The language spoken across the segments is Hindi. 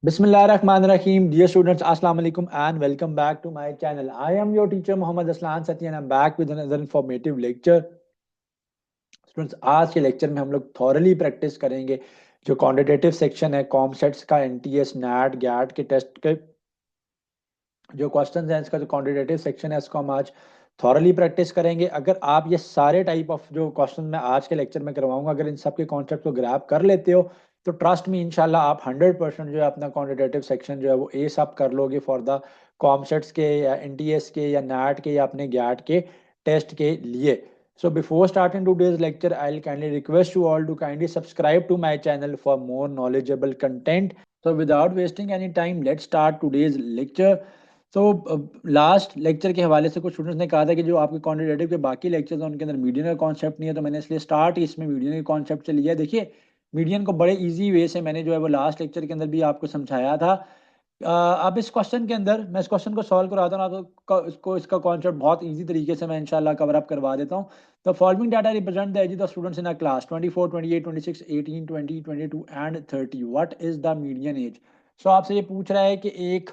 Bismillahirrahmanirrahim. Dear students, Assalamu alaikum and welcome back to my channel. I am your teacher Muhammad Aslan Sati and I'm back with another informative lecture. Students, आज के लेक्चर में हम लोग थॉरली प्रैक्टिस करेंगे जो क्वांटिटेटिव सेक्शन है कॉमसेट्स का, एनटीएस, नैट, गैट के टेस्ट के जो क्वेश्चंस हैं इसका जो क्वांटिटेटिव सेक्शन है इसको हम आज थॉरली प्रैक्टिस करेंगे। अगर आप ये सारे टाइप ऑफ जो क्वेश्चन मैं आज के लेक्चर में करवाऊंगा अगर इन सब के कॉन्सेप्ट को ग्रैब कर लेते हो तो ट्रस्ट मी इंशाल्लाह आप 100% जो है अपना क्वांटिटेटिव सेक्शन जो है वो ए सब कर लोगे फॉर द कॉमसेट्स के या एनटीएस के या नैट के या अपने गैट के टेस्ट के लिए। So before starting today's lecture, I'll kindly request you all to kindly subscribe to my channel for more knowledgeable content. So without wasting any time, let's start today's lecture. तो लास्ट लेक्चर के हवाले से कुछ स्टूडेंट्स ने कहा था कि जो आपके क्वांटिटेटिव के बाकी लेक्चर्स हैं उनके अंदर मीडियन का कॉन्सेप्ट नहीं है, तो मैंने इसलिए स्टार्ट इसमें मीडियन के कॉन्सेप्ट से लिया है। देखिए मीडियन को बड़े इजी वे से मैंने जो है वो लास्ट लेक्चर के अंदर भी आपको समझाया था। अब इस क्वेश्चन के अंदर मैं इस क्वेश्चन को सॉल्व कराता हूँ ना तो इसको इसका कॉन्सेप्ट बहुत इजी तरीके से मैं इंशाल्लाह कवर अप करवा देता हूँ। The following data represent the age of students in a class 24, 28, 26, 18, 20, 22 and 30। What is the median age? So आपसे ये पूछ रहा है कि एक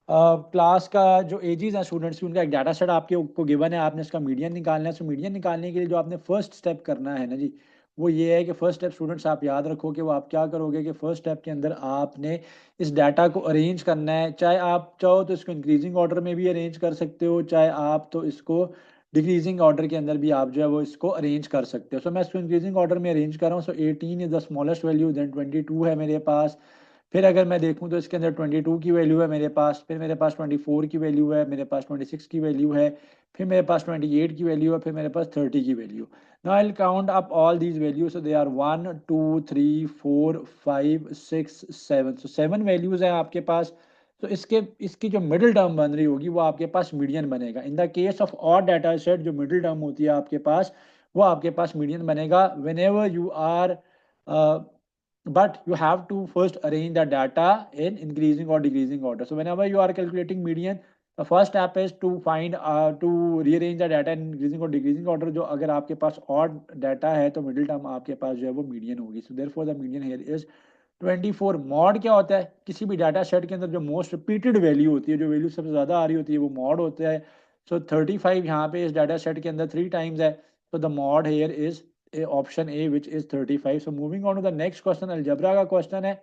क्लास का जो एजेस हैं स्टूडेंट्स की उनका एक डाटा सेट आपके को गिवन है, आपने इसका मीडियन निकालना है। सो मीडियन निकालने के लिए जो आपने फर्स्ट स्टेप करना है ना जी, वो ये है कि फर्स्ट स्टेप स्टूडेंट्स आप याद रखो कि वो आप क्या करोगे कि फर्स्ट स्टेप के अंदर आपने इस डाटा को अरेंज करना है। चाहे आप चाहो तो इसको इंक्रीजिंग ऑर्डर में भी अरेंज कर सकते हो, चाहे आप तो इसको डिक्रीजिंग ऑर्डर के अंदर भी आप जो है वो इसको अरेंज कर सकते हो। सो मैं इसको इंक्रीजिंग ऑर्डर में अरेंज कर रहा हूँ। So 18 is the smallest value, then 22 है मेरे पास। फिर अगर मैं देखूं तो इसके अंदर 22 की वैल्यू है मेरे पास, फिर मेरे पास 24 की वैल्यू है, मेरे पास 26 की वैल्यू है, फिर मेरे पास 28 की वैल्यू है, फिर मेरे पास 30 की value. Now I will count up all these values. So they are 1 2 3 4 5 6 7। सो 7 वैल्यूज हैं आपके पास। तो इसके इसकी जो मिडिल टर्म बन रही होगी वो आपके पास मीडियन बनेगा। In the case of odd data set जो मिडिल टर्म होती है आपके पास वो आपके पास मीडियन बनेगा whenever you are, but you have to first arrange the data in increasing or decreasing order. So whenever you are calculating median, the first step is to find to rearrange the data in increasing or decreasing order. जो अगर आपके पास odd data है तो middle term आपके पास जो है वो median होगी। So therefore the median here is 24। Mod क्या होता है? किसी भी डाटा सेट के अंदर जो मोस्ट रिपीटेड वैल्यू होती है, जो वैल्यू सबसे ज़्यादा आ रही होती है वो मॉड होता है। सो 35 यहाँ पे इस डाटा सेट के अंदर 3 टाइम्स है, तो the mod here is option a which is 35। So moving on to the next question, algebra का क्वेश्चन है।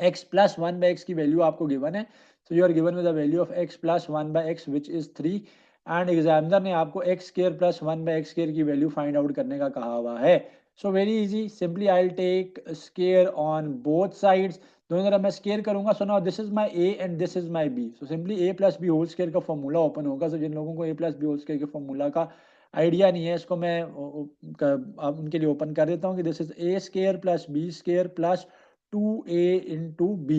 x प्लस 1/x की वैल्यू आपको गिवन है। So you are given with the value of x plus 1/x which is 3 and examiner ने आपको x square plus 1/x square की वैल्यू फाइंड आउट करने का कहा हुआ है। So very easy, simply I will take square on both sides. दोनों तरफ मैं स्क्वायर करूंगा। So now this is my a and this is my b। So simply a plus b whole square का फॉर्मूला ओपन होगा। सो जिन लोगों को a plus b whole square के फॉर्मूला का आइडिया नहीं है इसको मैं अब उनके लिए ओपन कर देता हूँ कि this is a square plus b square plus 2a into b।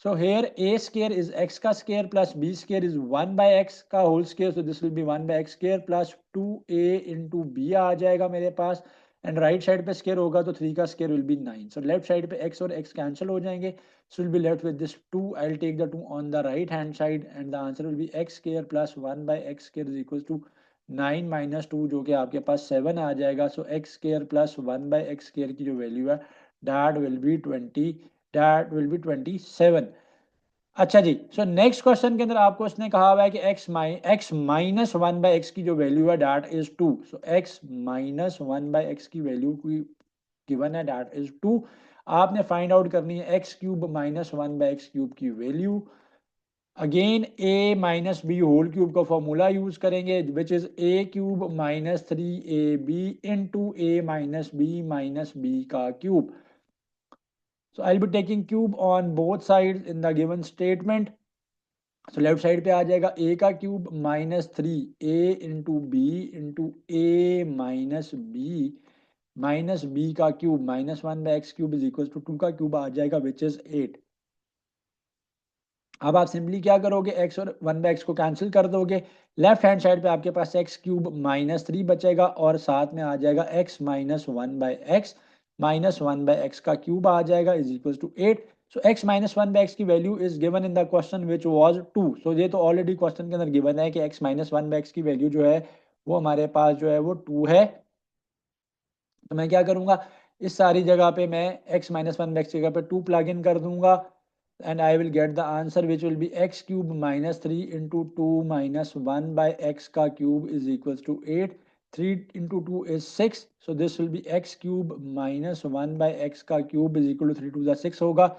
So here a square is x का square plus b square is 1/x का whole square. So this will be 1/x square plus 2a into b आ जाएगा मेरे पास। एंड राइट साइड पे स्केयर होगा तो 3 का square will be 9। So left side पे x और x कैंसिल हो जाएंगे। So will be left with this 2। I will take the 2 on the right hand side and the answer will be x square plus 1/x square is equal to 9 minus 2 जो कि आपके पास 7 आ जाएगा। So x square plus 1/x square की जो वैल्यू है that will be 20, that will be 27। अच्छा जी, सो नेक्स्ट क्वेश्चन के अंदर आपको इसने कहा हुआ है कि x माइनस 1/x की जो वैल्यू है that is 2। So x minus 1/x की वैल्यू की गिवन है डैट इज 2। आपने फाइंड आउट करनी है x cube minus 1/x cube की value. Again a minus B whole cube का फॉर्मूला यूज करेंगे which is a cube minus 3ab into a minus B का cube. So I'll be taking cube on both sides in the given statement. So left side पे आ जाएगा a का cube minus 3a into B into a minus B का cube minus 1/x cube is equal to 2 का क्यूब आ जाएगा विच इज 8। अब आप सिंपली क्या करोगे, x और 1/x को कैंसिल कर दोगे। लेफ्ट हैंड साइड पे आपके पास x क्यूब माइनस 3 बचेगा और साथ में आ जाएगा x minus 1/x minus 1/x का क्यूब आ जाएगा is equal to 8। So x minus 1/x की value is given in the question which was 2। सो ये तो ऑलरेडी क्वेश्चन के अंदर गिवन है कि x माइनस 1/x की वैल्यू जो है वो हमारे पास जो है वो 2 है। तो मैं क्या करूंगा, इस सारी जगह पे मैं x माइनस 1/x की जगह पे 2 प्लग इन कर दूंगा। and I will get the answer which will be x cube minus 3 into 2 minus 1 by x का cube is equals to 8. 3 into 2 is 6. So this will be x cube minus 1 by x का cube is equal to 3 to the 6 होगा.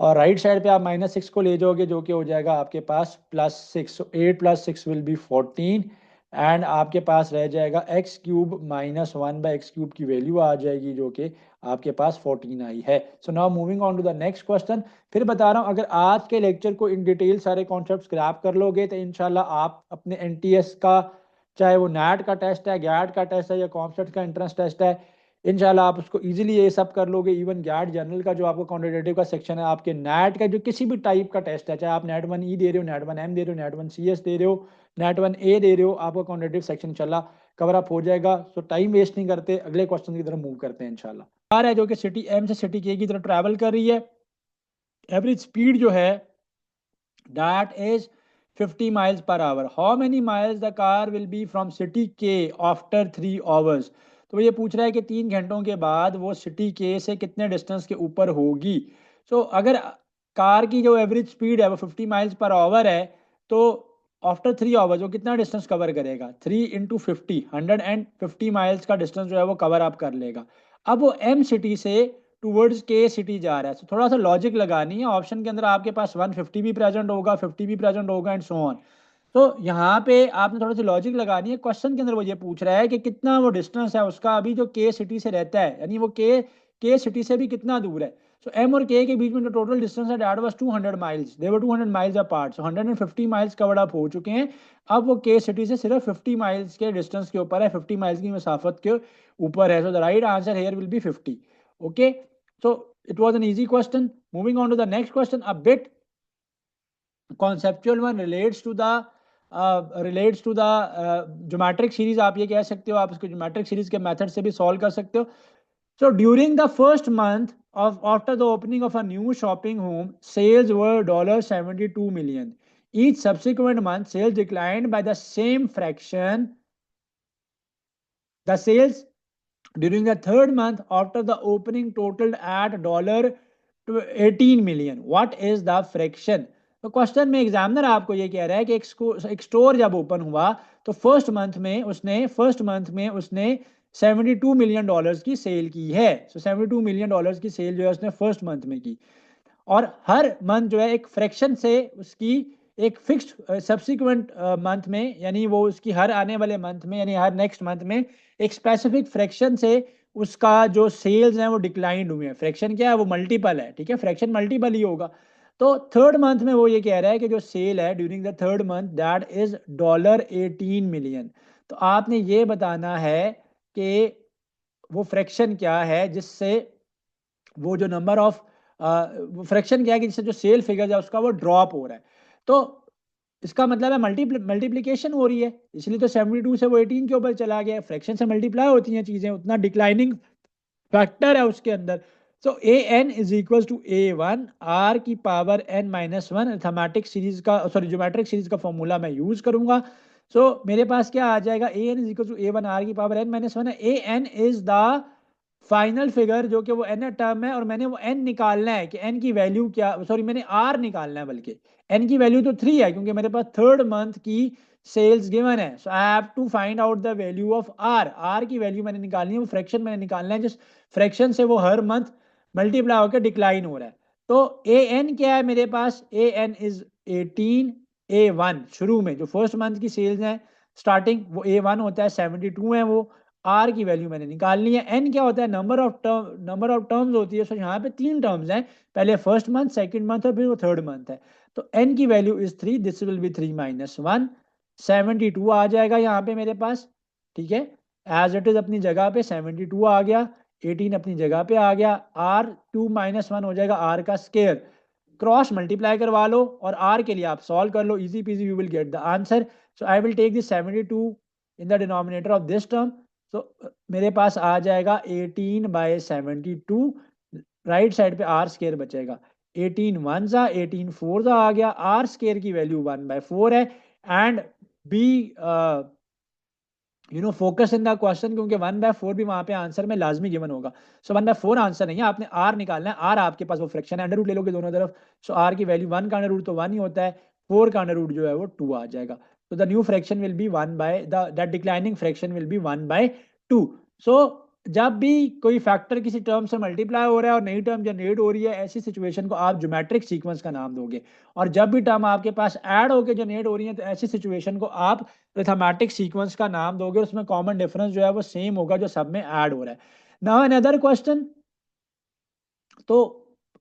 और राइट साइड पे आप माइनस 6 को ले जाओगे जो कि हो जाएगा आपके पास plus 6. So 8 plus 6 will be 14 and आपके पास रह जाएगा x cube minus 1 by x cube की वैल्यू आ जाएगी जो कि आपके पास 14 आई है. So now moving on to the next question. फिर बता रहा हूँ अगर आज के लेक्चर को इन डिटेल सारे कॉन्सेप्ट ग्रैब कर लोगे तो इंशाल्लाह आप अपने एनटीएस का चाहे वो नैट का टेस्ट है, गैट का टेस्ट है या कॉम्प्स का एंट्रेंस टेस्ट है, इंशाल्लाह आप उसको इजीली ये सब कर लोगे. इवन गैट जनरल का जो आपको क्वांटिटेटिव का सेक्शन है, आपके नेट का जो किसी भी टाइप का टेस्ट है, चाहे आप नेट 1 ई दे रहे हो, नेट 1 एम दे रहे हो, नेट 1 सी एस दे रहे हो, नेट 1 ए दे रहे हो, आपका क्वांटिटेटिव सेक्शन इंशाल्लाह कवर अप हो जाएगा. सो टाइम वेस्ट नहीं करते, अगले क्वेश्चन की तरफ मूव करते हैं इंशाल्लाह. कार है जो कि सिटी एम से सिटी के की तरफ ट्रैवल कर रही है. एवरेज स्पीड जो है that is 50 miles per hour. How many miles the car will be from city K after 3 hours? तो ये पूछ रहा है कि 3 घंटों के बाद वो सिटी के से कितने डिस्टेंस के ऊपर होगी. सो अगर कार की जो एवरेज स्पीड है वो 50 माइल्स पर आवर है तो आफ्टर 3 आवर्स वो कितना डिस्टेंस कवर करेगा? 3 इंटू 50, 150 माइल्स का डिस्टेंस जो है वो कवर अप कर लेगा. अब वो एम सिटी से टूवर्ड्स के सिटी जा रहा है. तो थोड़ा सा लॉजिक लगानी है. ऑप्शन के अंदर आपके पास 150 भी प्रेजेंट होगा, 50 भी प्रेजेंट होगा एंड सो ऑन. तो यहाँ पे आपने थोड़ी सी लॉजिक लगानी है. क्वेश्चन के अंदर वो ये पूछ रहा है कि कितना वो डिस्टेंस है उसका अभी जो के सिटी से रहता है, यानी वो के सिटी से भी कितना दूर है. सो एम और के बीच में जो टोटल डिस्टेंस है that was 200 miles. They were 200 miles apart. So 150 miles covered up हो चुके हैं. अब वो के सिटी से सिर्फ 50 माइल्स के डिस्टेंस के ऊपर है, 50 माइल्स की मसाफत के ऊपर है. So the right answer here will be 50. Okay, so it was an easy question. Moving on to the next question, a bit conceptual one relates to the geometric series. आप ये कह सकते हो, आप इसको geometric series के method से भी solve कर सकते हो. So during the first month of after the opening of a new shopping home, sales were $72 million. Each subsequent month, sales declined by the same fraction. The sales during the third month after the opening totaled at $18 million. What is the fraction? तो क्वेश्चन में एग्जामिनर आपको ये कह रहा है कि एक स्टोर जब ओपन हुआ तो फर्स्ट मंथ में उसने $72 मिलियन की सेल की है. सो $72 मिलियन की सेल जो है उसने फर्स्ट मंथ में की और हर मंथ जो है एक फ्रैक्शन से उसकी एक फिक्स्ड सब्सिक्वेंट मंथ में, यानी वो उसकी हर आने वाले मंथ में यानी हर नेक्स्ट मंथ में एक स्पेसिफिक फ्रैक्शन से उसका जो सेल्स हैं वो डिक्लाइन हुए हैं. फ्रैक्शन क्या है? वो मल्टीपल है. ठीक है, फ्रैक्शन मल्टीपल ही होगा. तो थर्ड मंथ में वो ये कह रहा है कि जो सेल है during the third month that is $18 million. तो आपने ये बताना है कि वो फ्रैक्शन क्या है जिससे वो जो नंबर ऑफ फ्रैक्शन क्या है कि जिससे जो सेल फिगर है उसका वो ड्रॉप हो रहा है. तो इसका मतलब है मल्टीप्लिकेशन हो रही है, इसलिए तो 72 से वो 18 के ऊपर चला गया. फ्रैक्शन से मल्टीप्लाई होती हैं चीजें, उतना डिक्लाइनिंग फैक्टर है उसके अंदर. So a n is equal to A1 r की power n minus one. Arithmetic series का ज्योमेट्रिक सीरीज का फॉर्मूला मैं यूज करूंगा. सो मेरे पास क्या आ जाएगा? A n is equal to A1 r की पावर n माइनस वन है. A n is the final figure जो कि वो n टर्म है और मैंने वो n निकालना है कि n की वैल्यू क्या, मैंने r निकालना है, बल्कि n की वैल्यू तो 3 है क्योंकि मेरे पास थर्ड मंथ की सेल्स गिवन है. So I have to find out the value of r की वैल्यू मैंने निकालनी है, वो फ्रैक्शन मैंने निकालना है जिस फ्रैक्शन से वो हर मंथ मल्टीप्लाई होकर डिक्लाइन हो रहा है. तो ए एन क्या है मेरे पास? ए एन इज 18. A1 शुरू में जो फर्स्ट मंथ की सेल्स हैं स्टार्टिंग वो A1 होता है, 72 है वो. आर की वैल्यू मैंने निकालनी है. एन क्या होता है? नंबर ऑफ टर्म्स होती है. सो यहाँ पे 3 टर्म्स हैं, पहले फर्स्ट मंथ, सेकंड मंथ और फिर वो थर्ड मंथ है. तो एन की value is 3. This will B 3 minus 1. 72 आ जाएगा यहाँ पे मेरे पास. ठीक है, एज इट इज अपनी जगह पे 72 आ गया, 18 अपनी जगह पे आ गया. आर 2 माइनस 1 हो जाएगा आर का स्केयर. क्रॉस मल्टीप्लाई करवा लो और आर के लिए आप सॉल्व कर लो. Easy peasy you will get the answer. So I will take this 72 in the denominator of this term. तो मेरे पास आ जाएगा 18/72. राइट साइड पे आर स्केयर बचेगा. 18 वन सा 18 फोर सा आ गया. आर स्केयर की वैल्यू 1/4 है and B focus in the question, क्योंकि 1/4 भी वहां पे आंसर में लाजमी गिवन होगा। सो 1/4 आंसर नहीं है, आपने आर निकालना है। आर आपके पास वो फ्रैक्शन है, अंडर रूट ले लोगे दोनों तरफ। सो आर की वैल्यू 1 का अंडर रूट तो 1 ही होता है, 4 का अंडर रूट जो है वो 2 आ जाएगा। तो the new fraction will be 1 by that declining fraction will be 1/2। सो जब भी कोई फैक्टर किसी टर्म से मल्टीप्लाई हो रहा है और नई टर्म जनरेट हो रही है, ऐसी सिचुएशन को आप ज्योमेट्रिक सीक्वेंस का नाम दोगे। और जब भी टर्म आपके पास ऐड होकर जनरेट हो रही है, तो ऐसी सिचुएशन को आप अरिथमेटिक सीक्वेंस का नाम दोगे। उसमें कॉमन डिफरेंस जो है वो सेम होगा जो सब में ऐड हो रहा है। नाउ अनदर क्वेश्चन, तो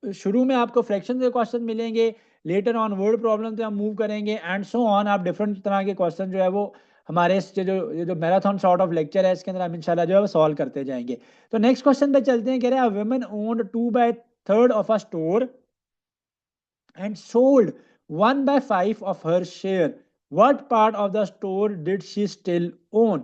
शुरू में आपको फ्रैक्शन के क्वेश्चन मिलेंगे, लेटर ऑन वर्ड प्रॉब्लम पे हम मूव करेंगे एंड सो ऑन। आप डिफरेंट तरह के क्वेश्चन जो है वो हमारे ये जो मैराथन सॉर्ट ऑफ लेक्चर है, इसके अंदर हम इंशाल्लाह जो है वो सॉल्व करते जाएंगे। तो नेक्स्ट क्वेश्चन पे चलते हैं। कह रहे हैं women owned 2/3 of a store and sold 1/5 of her share. What part of the store did she still own?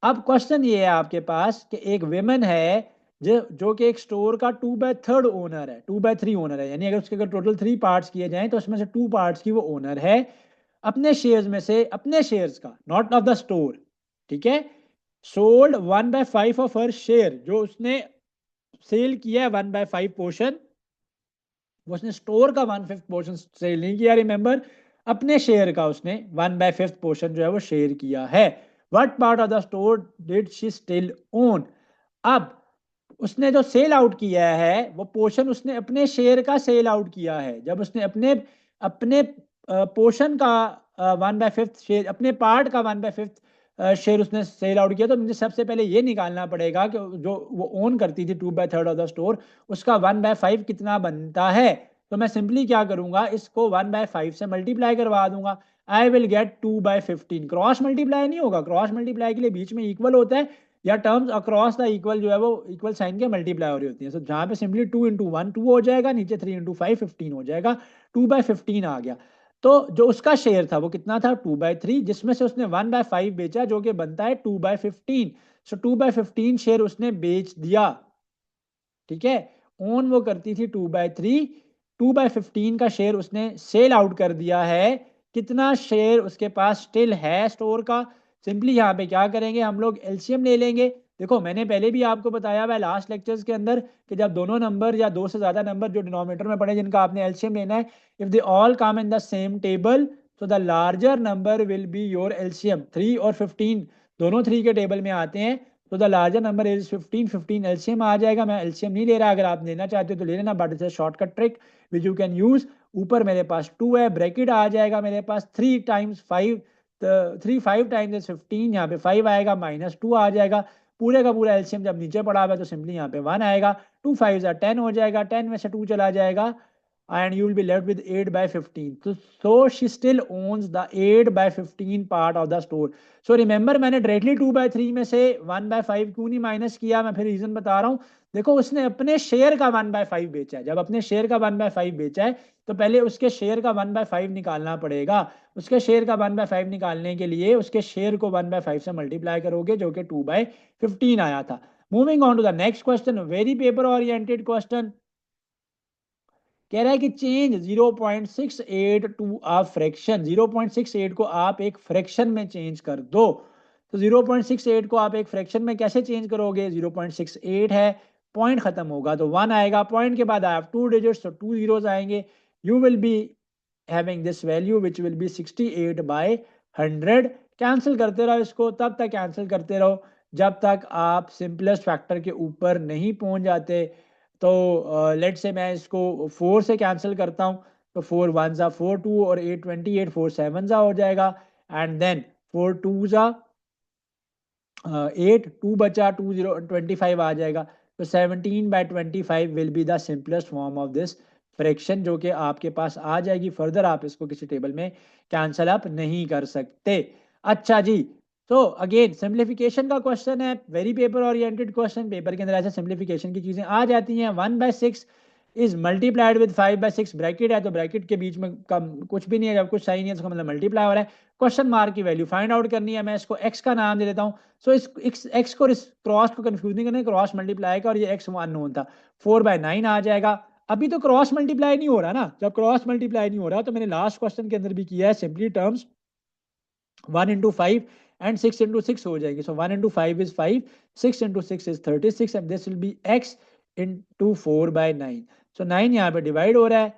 अब क्वेश्चन ये है आपके पास कि एक विमेन है जो कि एक स्टोर का 2/3 ओनर है, 2/3 ओनर है, यानी अगर उसके अगर टोटल 3 पार्ट्स किए जाएं तो उसमें से 2 पार्ट्स की वो ओनर है। अपने शेयर्स में से, अपने शेयर्स का, नॉट ऑफ द स्टोर, ठीक है। सोल्ड 1/5 ऑफ हर शेयर, जो उसने सेल किया है 1/5 पोर्शन, उसने स्टोर का 1/5 पोर्शन सेल नहीं किया, रिमेंबर, अपने शेयर का उसने 1/5 पोर्शन जो है वो शेयर किया है। What part of the store did she still own? अब उसने जो सेल आउट किया है वो पोर्शन उसने अपने शेयर का सेल आउट किया है। जब उसने अपने अपने पोर्शन का 1/5 शेयर, अपने पार्ट का 1/5 शेयर उसने सेल आउट किया, तो मुझे सबसे पहले ये निकालना पड़ेगा कि जो वो ओन करती थी 2/3 ऑफ द स्टोर, उसका 1/5 कितना बनता है। तो मैं सिंपली क्या करूंगा, इसको 1/5 से मल्टीप्लाई करवा दूंगा। I will get 2/15। Cross multiply नहीं होगा, क्रॉस मल्टीप्लाई के लिए बीच में इक्वल होता है, या टर्म्स अक्रॉस द इक्वल जो है वो इक्वल साइन के मल्टीप्लाई हो रही होती है। तो जहां पे सिंपली 2 × 1 2 हो जाएगा, नीचे 3 × 5 15 हो जाएगा, 2/15 आ गया। तो जो उसका शेयर था वो कितना था, 2/3, जिसमें से उसने 1/5 बेचा जो कि बनता है 2/15। सो 2/15 शेयर उसने बेच दिया, ठीक है। ओन वो करती थी 2/3, 2/15 का शेयर उसने सेल आउट कर दिया है। कितना शेयर उसके पास स्टिल है स्टोर का? सिंपली यहाँ पे क्या करेंगे, हम लोग एलसीएम ले लेंगे। देखो मैंने पहले भी आपको बताया हुआ है लास्ट लेक्चर्स के अंदर कि जब दोनों नंबर या दो से ज्यादा नंबर जो डिनोमिनेटर में पड़े जिनका आपने एलसीएम लेना है, if they all come in the same table, तो the larger number will be your LCM. 3 और 15 दोनों 3 के टेबल में आते हैं, तो the larger number is 15, 15 LCM आ जाएगा। मैं एलसीएम नहीं ले रहा, अगर आप लेना चाहते हो तो ले लेना, but it's shortcut trick which you can use. ऊपर मेरे पास 2 है, ब्रैकेट आ जाएगा मेरे पास 3 टाइम्स 5, 3 5 टाइम्स 15, यहाँ पे 5 आएगा, -2 आ जाएगा। पूरे का पूरा एलसीएम जब नीचे पड़ा हुआ है तो सिंपली यहाँ पे 1 आएगा, 2 5 10 हो जाएगा, 10 में से 2 चला जाएगा, and you will be left with 8/15. So she still owns the 8/15 part of the store. So remember, मैंने डायरेक्टली 2/3 में से 1/5 क्यों नहीं माइनस किया, मैं फिर रीजन बता रहा हूँ। देखो उसने अपने शेयर का 1/5 बेचा है, जब अपने शेयर का 1/5 बेचा है तो पहले उसके शेयर का 1/5 निकालना पड़ेगा। उसके शेयर का 1/5 निकालने के लिए उसके शेयर को 1/5 से मल्टीप्लाई करोगे, जो कि 2/15 आया था। Moving on to the next question, very paper oriented question. कह रहा है कि चेंज 0.68 टू अ फ्रैक्शन, 0.68 को आप एक फ्रैक्शन में चेंज कर दो। तो 0.68 को आप एक फ्रैक्शन में कैसे चेंज करोगे, 0.68 है, पॉइंट खत्म होगा तो 1 आएगा, पॉइंट के बाद आप 2 डिजिट्स, तो 2 zeros आएंगे। You will be having this value which will be 68/100। Cancel करते रहो इसको, तब तक कैंसिल करते रहो जब तक आप सिंपलेस्ट फैक्टर के ऊपर नहीं पहुंच जाते। तो लेट से मैं इसको 4 से कैंसिल करता हूँ, तो 4 1 ज़ा 4 2 और 8 28, 4 7 ज़ा हो जाएगा, एंड देन 4 2 ज़ा 8, 2 बचा, 2 0 25 आ जाएगा। तो 17/25 will be the simplest form of this fraction, जो कि आपके पास आ जाएगी। फर्दर आप इसको किसी टेबल में कैंसल अप नहीं कर सकते। अच्छा जी, तो अगेन सिंप्लीफिकेशन का क्वेश्चन है, very paper oriented question. Paper के अंदर ऐसे सिंप्लीफिकेशन की चीजें आ जाती हैं। 1/6 इज मल्टीप्लाइड विद 5/6, ब्रैकेट है तो ब्रैकेट के बीच में कम कुछ भी नहीं है, जब कुछ सही नहीं है तो मतलब मल्टीप्लाई हो रहा है। क्वेश्चन मार्क की वैल्यू फाइंड आउट करनी है, मैं इसको एक्स का नाम दे देता हूँ। सो इस एक्स को क्रॉस को कंफ्यूज नहीं करना, क्रॉस मल्टीप्लाई का, और ये एक्स अननोन था, 4/9 आ जाएगा। अभी तो क्रॉस मल्टीप्लाई नहीं हो रहा ना, जब क्रॉस मल्टीप्लाई नहीं हो रहा तो मैंने लास्ट क्वेश्चन के अंदर भी किया है, सिंपली टर्म्स 1 × 5 एंड 6 इंटू 6 हो जाएंगे. सो 1 into 5 is 5, 6 into 6 is 36 and this will be x into 4/9. सो 9 यहाँ पे डिवाइड हो रहा है,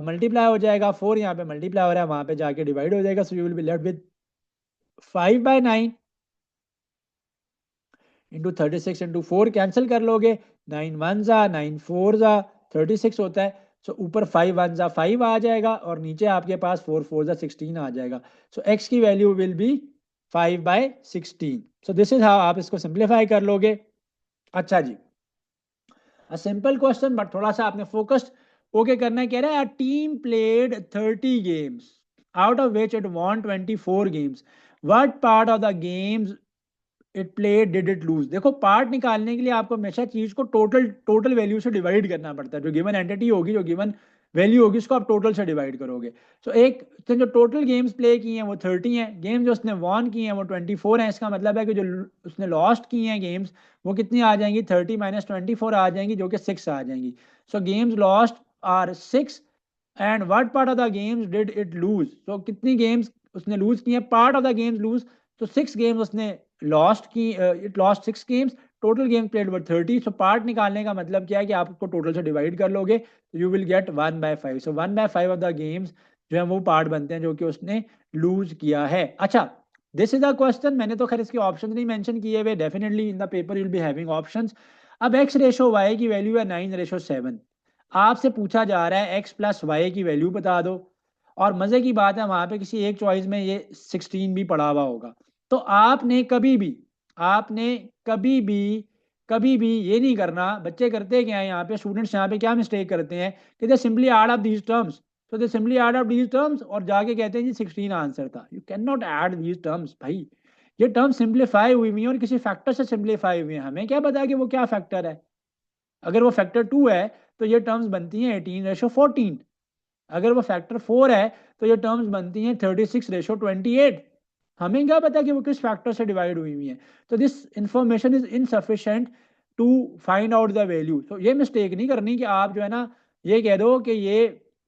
मल्टीप्लाई हो जाएगा, 4 यहाँ पे मल्टीप्लाई हो रहा है, वहां पे जाके डिवाइड हो जाएगा. So you will be left with 5/9 into 36 into 4 cancel कर लोगे. 9 1 जा 9 4 जा 36 होता है. सो ऊपर 5 1 जा 5 आ जाएगा और नीचे आपके पास 4 4 जा 16 आ जाएगा. सो x की value will B 5/16. So this is how आप इसको सिंप्लीफाई कर लोगे. अच्छा जी, अ सिंपल क्वेश्चन बट थोड़ा सा आपने फोकस्ड ओके करना है. कह रहा है team played 30 games out of which it won 24 games. What part of the games it play did it lose. देखो, पार्ट निकालने के लिए आपको हमेशा चीज को टोटल वैल्यू से डिवाइड करना पड़ता है. जो गिवन एंटिटी होगी, जो गिवन वैल्यू होगी, उसको आप टोटल से डिवाइड करोगे. सो एक तो जो टोटल गेम्स प्ले की हैं वो 30 हैं, गेम जो उसने वॉन की हैं वो 24 हैं. इसका मतलब है कि जो उसने लॉस्ट की हैं गेम्स वो कितनी आ जाएंगी, 30 माइनस 24 आ जाएंगी, जो कि 6 आ जाएंगी. So games lost are 6 and what part of the games did it lose. So कितनी गेम्स उसने लूज की हैं, part of the games lose. तो 6 गेम्स उसने लॉस्ट की, it lost 6 games, total game played were 30. So part निकालने का मतलब क्या है कि आप उसको टोटल से डिवाइड कर लोगे, you will gate 1/5. So 1/5 of the games जो है वो पार्ट बनते हैं जो कि उसने लूज किया है. अच्छा, दिस इज अ क्वेश्चन. मैंने तो खैर इसके ऑप्शन नहीं मेंशन किए हुए. Definitely in the paper you will be having options. अब x रेशो y की वैल्यू है 9:7. आपसे पूछा जा रहा है x प्लस वाई की वैल्यू बता दो. और मजे की बात है वहां पे किसी एक चॉइस में ये 16 भी पड़ा हुआ होगा. तो आपने कभी भी ये नहीं करना. बच्चे करते क्या है यहाँ पे, स्टूडेंट्स यहाँ पे क्या मिस्टेक करते हैं कि they simply add up these terms. तो they simply add up these terms और जाके कहते हैं जी 16 आंसर था. You can not add these terms भाई. ये टर्म सिंप्लीफाई हुई हुई है और किसी फैक्टर से सिंप्लीफाई हुई है. हमें क्या पता कि वो क्या फैक्टर है. अगर वो फैक्टर 2 है तो ये टर्म्स बनती हैं 18:14. अगर वो फैक्टर 4 है तो ये टर्म्स बनती हैं 36:28. हमें क्या पता कि वो किस फैक्टर से डिवाइड हुई हुई है. तो this information is insufficient to find out the value. तो ये मिस्टेक नहीं करनी कि आप जो है ना ये कह दो कि ये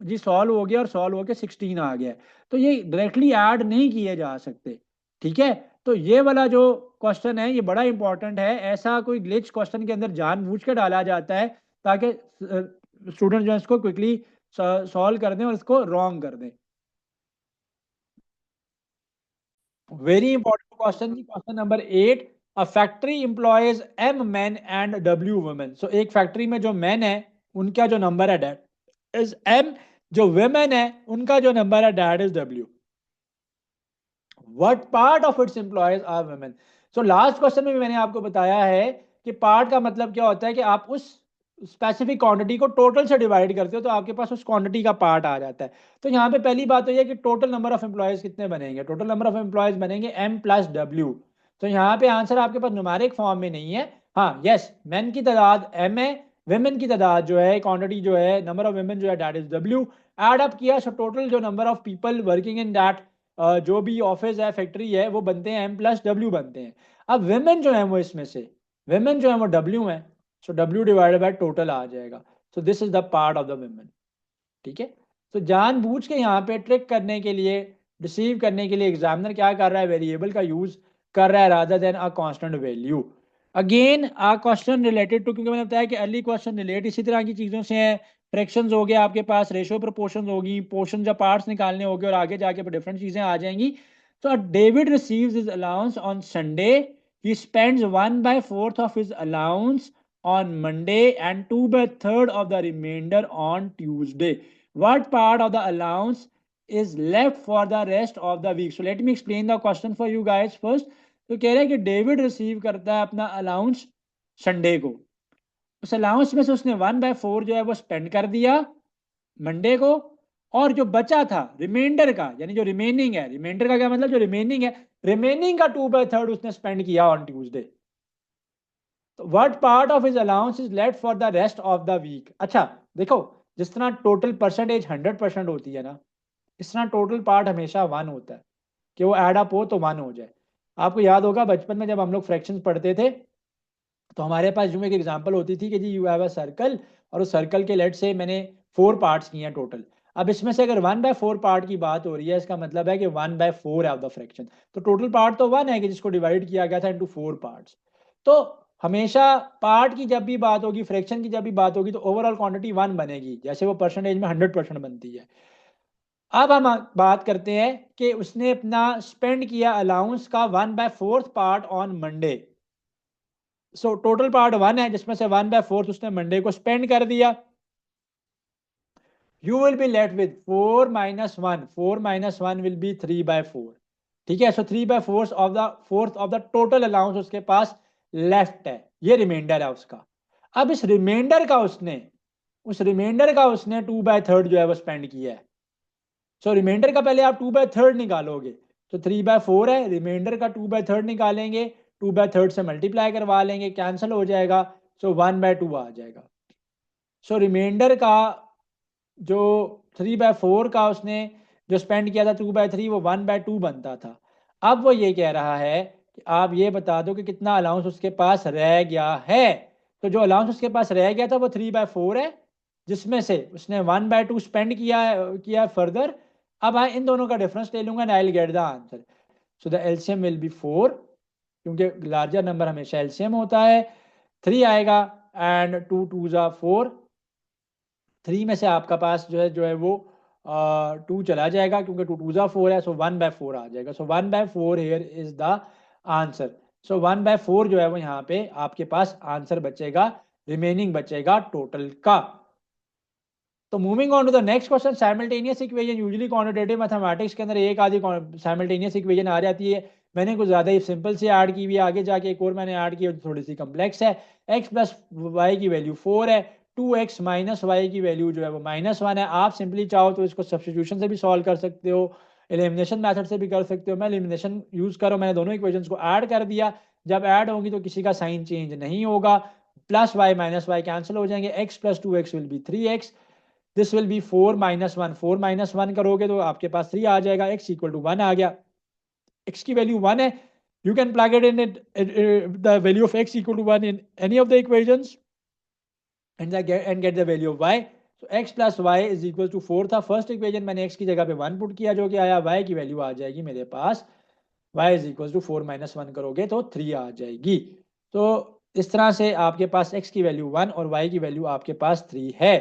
जी सॉल्व हो गया और सॉल्व होकर 16 आ गया. तो ये डायरेक्टली ऐड नहीं किए जा सकते. ठीक है, तो ये वाला जो क्वेश्चन है ये बड़ा इंपॉर्टेंट है. ऐसा कोई ग्लिच क्वेश्चन के अंदर जानबूझ के डाला जाता है ताकि स्टूडेंट जो है इसको क्विकली सॉल्व कर दें और इसको रॉन्ग कर दें. Very important question, question number 8. A factory employees m men and w women. सो एक फैक्ट्री में जो मैन है उनका जो नंबर है डेट इज m, जो women है उनका जो नंबर है that is w. What part of its employees are women. So last question में भी मैंने आपको बताया है कि पार्ट का मतलब क्या होता है कि आप उस स्पेसिफिक क्वांटिटी को टोटल से डिवाइड करते हो तो आपके पास उस क्वांटिटी का पार्ट आ जाता है. तो यहाँ पे पहली बात तो ये कि टोटल नंबर ऑफ एम्प्लॉयज कितने बनेंगे. टोटल नंबर ऑफ एम्प्लॉयज बनेंगे m प्लस w. तो यहाँ पे आंसर आपके पास न्यूमेरिक फॉर्म में नहीं है. हाँ यस, मैन की तादाद m है, वेमेन की तादाद जो है क्वांटिटी जो है नंबर ऑफ वेमेन जो है that is w. Add up किया सो टोटल जो number of people working in that जो भी ऑफिस है फैक्ट्री है वो बनते हैं m प्लस w बनते हैं. अब वेमेन जो है वो इसमें से वेमेन जो है वो w है. सो w डिवाइडेड बाय टोटल आ जाएगा. So this is the part of the women. ठीक है, तो जानबूझ के यहाँ पे ट्रिक करने के लिए, डिसीव करने के लिए एग्जामिनर क्या कर रहा है, वेरिएबल का यूज कर रहा है rather than a constant value. Again a question related to, क्योंकि मैंने बताया कि अर्ली क्वेश्चन रिलेट इसी तरह की चीजों से है. फ्रैक्शंस हो गया आपके पास, रेशियो प्रोपोर्शंस होगी, पोर्शन या पार्ट्स निकालने होंगे और आगे जाके डिफरेंट चीजें आ जाएंगी. तो David receives his allowance on Sunday, he spends 1/4 of his allowance on Monday and 2/3 of the remainder on Tuesday. What part of the allowance is left for the rest of the week? So let me explain the question for you guys first. तो कह रहे हैं कि डेविड रिसीव करता है अपना अलाउंस संडे को. उस अलाउंस में से उसने 1/4 जो है वो स्पेंड कर दिया मंडे को, और जो बचा था रिमाइंडर का, यानी जो रिमेनिंग है, रिमाइंडर का क्या मतलब, जो रिमेनिंग है, रिमेनिंग का 2/3 उसने स्पेंड किया ऑन ट्यूसडे. तो what part of his allowance is left for the rest of the week. अच्छा देखो, जिस तरह टोटल परसेंटेज 100% होती है ना, इस तरह टोटल पार्ट हमेशा 1 होता है कि वो एड अप हो तो 1 हो जाए. आपको याद होगा बचपन में जब हम लोग फ्रैक्शंस पढ़ते थे तो हमारे पास जो एक एग्जांपल होती थी कि जी यू हैव अ सर्कल और उस सर्कल के लेट से मैंने 4 पार्ट्स किए हैं टोटल. अब इसमें से अगर 1/4 पार्ट की बात हो रही है, इसका मतलब है कि 1/4 है ऑफ द फ्रैक्शन। तो टोटल पार्ट तो 1 है कि जिसको डिवाइड किया गया था इनटू 4 पार्ट्स। तो हमेशा पार्ट की जब भी बात होगी, फ्रैक्शन की जब भी बात होगी, तो ओवरऑल क्वांटिटी 1 बनेगी, जैसे वो परसेंटेज में 100% बनती है। अब हम बात करते हैं कि उसने अपना स्पेंड किया अलाउंस का 1/4 part on Monday. So total part 1 है, जिसमें से 1/4 उसने मंडे को स्पेंड कर दिया। You will be left with 4 minus 1. 4 minus 1 will be 3/4. ठीक है, सो 3/4 of the fourth of the total allowance उसके पास लेफ्ट है, ये रिमाइंडर है उसका। अब इस रिमाइंडर का उसने 2/3 जो है वो स्पेंड किया है। सो रिमाइंडर का पहले आप 2/3 निकालोगे, तो 3/4 है, रिमाइंडर का 2/3 निकालेंगे, 2/3 से मल्टीप्लाई करवा लेंगे, कैंसिल हो जाएगा, सो 1/2 आ जाएगा। सो रिमाइंडर का जो 3/4 का उसने जो स्पेंड किया था 2/3, वो 1/2 बनता था। अब वो ये कह रहा है कि आप ये बता दो कि कितना अलाउंस उसके पास रह गया है। तो जो अलाउंस उसके पास रह गया था वो 3/4 है, जिसमें से उसने 1/2 स्पेंड किया फर्दर। अब हाँ, इन दोनों का डिफरेंस ले लूंगा, I will get the answer. So the LCM will be 4, क्योंकि लार्जर नंबर हमेशा एलसीएम होता है। 3 आएगा एंड 2 2 जा 4। 3 में से आपका पास जो है वो 2 चला जाएगा, क्योंकि 2 2 जा 4 है, सो 1/4 आ जाएगा। So 1/4 here is the answer. So 1/4 जो है वो यहाँ पे आपके पास आंसर बचेगा, रिमेनिंग बचेगा टोटल का। तो moving on to the next question, simultaneous equation. Usually quantitative mathematics के अंदर एक आधी साइमल्टेनियस इक्वेशन आ जाती है। मैंने कुछ ज्यादा ही सिंपल से ऐड की हुई है, आगे जाके एक और मैंने ऐड की है थोड़ी सी कम्प्लेक्स है। x प्लस वाई की वैल्यू 4 है, 2x माइनस वाई की वैल्यू जो है वो -1 है। आप सिंपली चाहो तो इसको सब्स्टिट्यूशन से भी सॉल्व कर सकते हो, एलिमिनेशन मेथड से भी कर सकते हो। मैं एलिमिनेशन यूज करो, मैंने दोनों इक्वेशंस को ऐड कर दिया। जब ऐड होगी तो किसी का साइन चेंज नहीं होगा, plus y minus y cancel हो जाएंगे, x plus 2x will be 3x, this will be 4 - 1। 4 - 1 करोगे तो आपके पास 3 आ जाएगा, x इक्वल टू 1 आ गया। x की वैल्यू 1 है, you can plug it in the value of x equal to 1 in any of the equations and get the value of y. So x plus y is equal to 4 था। फर्स्ट इक्वेशन मैंने x की जगह पे 1 पुट किया, जो कि आया, y की वैल्यू आ जाएगी मेरे पास, y is equal to 4 - 1 करोगे तो 3 आ जाएगी। तो इस तरह से आपके पास x की वैल्यू 1 और y की वैल्यू आपके पास 3 है।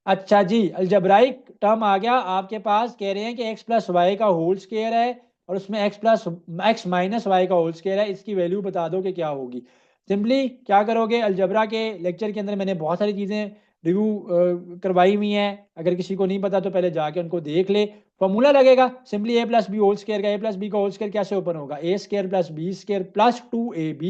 अच्छा जी, अलजबराइक टर्म आ गया आपके पास। कह रहे हैं कि x प्लस वाई का होल स्क्वायर है और उसमें x माइनस वाई का होल स्क्वायर है, इसकी वैल्यू बता दो कि क्या होगी। सिंपली क्या करोगे, अलजबरा के लेक्चर के अंदर मैंने बहुत सारी चीज़ें रिव्यू करवाई हुई हैं, अगर किसी को नहीं पता तो पहले जाके उनको देख ले। फॉर्मूला लगेगा simply a plus b whole square का, a प्लस बी का होल स्क्वायर कैसे ओपन होगा, a square plus b square plus 2ab,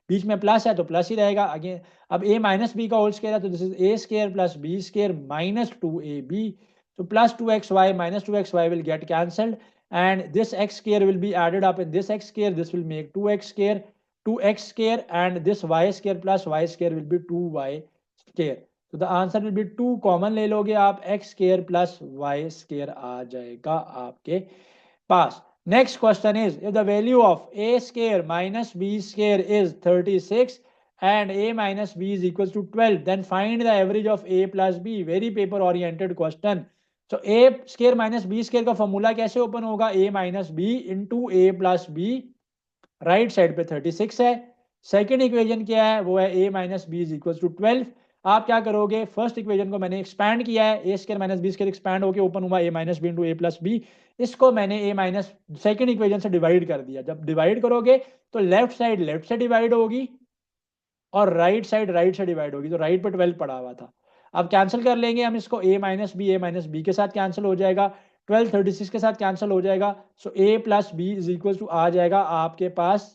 बीच में प्लस है तो प्लस ही रहेगा अगेन। अब a माइनस बी का होल स्क्वायर है तो this is a square plus b square minus 2ab, तो plus 2xy minus 2xy will get cancelled and this x square will be added up in this x square, this will make 2x square, 2x square, and this y square plus y square will be 2y square. तो the answer will be 2, common ले लोगे आप, x square plus y square आ जाएगा आपके पास। Next question is, if the value of a square minus b square is 36 and a minus b is equals to 12, then find the average of a plus b. Very paper oriented question. So a square minus b square का फॉर्मूला कैसे ओपन होगा, a minus b into a plus b, right side पे 36 है। सेकेंड इक्वेशन क्या है, वो है a minus b is equal to 12। आप क्या करोगे, फर्स्ट इक्वेशन को मैंने एक्सपैंड किया है, a square minus b square expand होकर ओपन हुआ a minus b into a plus b, इसको मैंने a माइनस सेकेंड इक्वेशन से डिवाइड कर दिया। जब डिवाइड करोगे तो लेफ्ट साइड लेफ्ट से डिवाइड होगी और राइट साइड राइट से डिवाइड होगी, तो राइट पे 12 पड़ा हुआ था। अब कैंसिल कर लेंगे हम इसको, a माइनस बी के साथ कैंसिल हो जाएगा, 12 36 के साथ कैंसिल हो जाएगा, so a plus b is equal to आ जाएगा आपके पास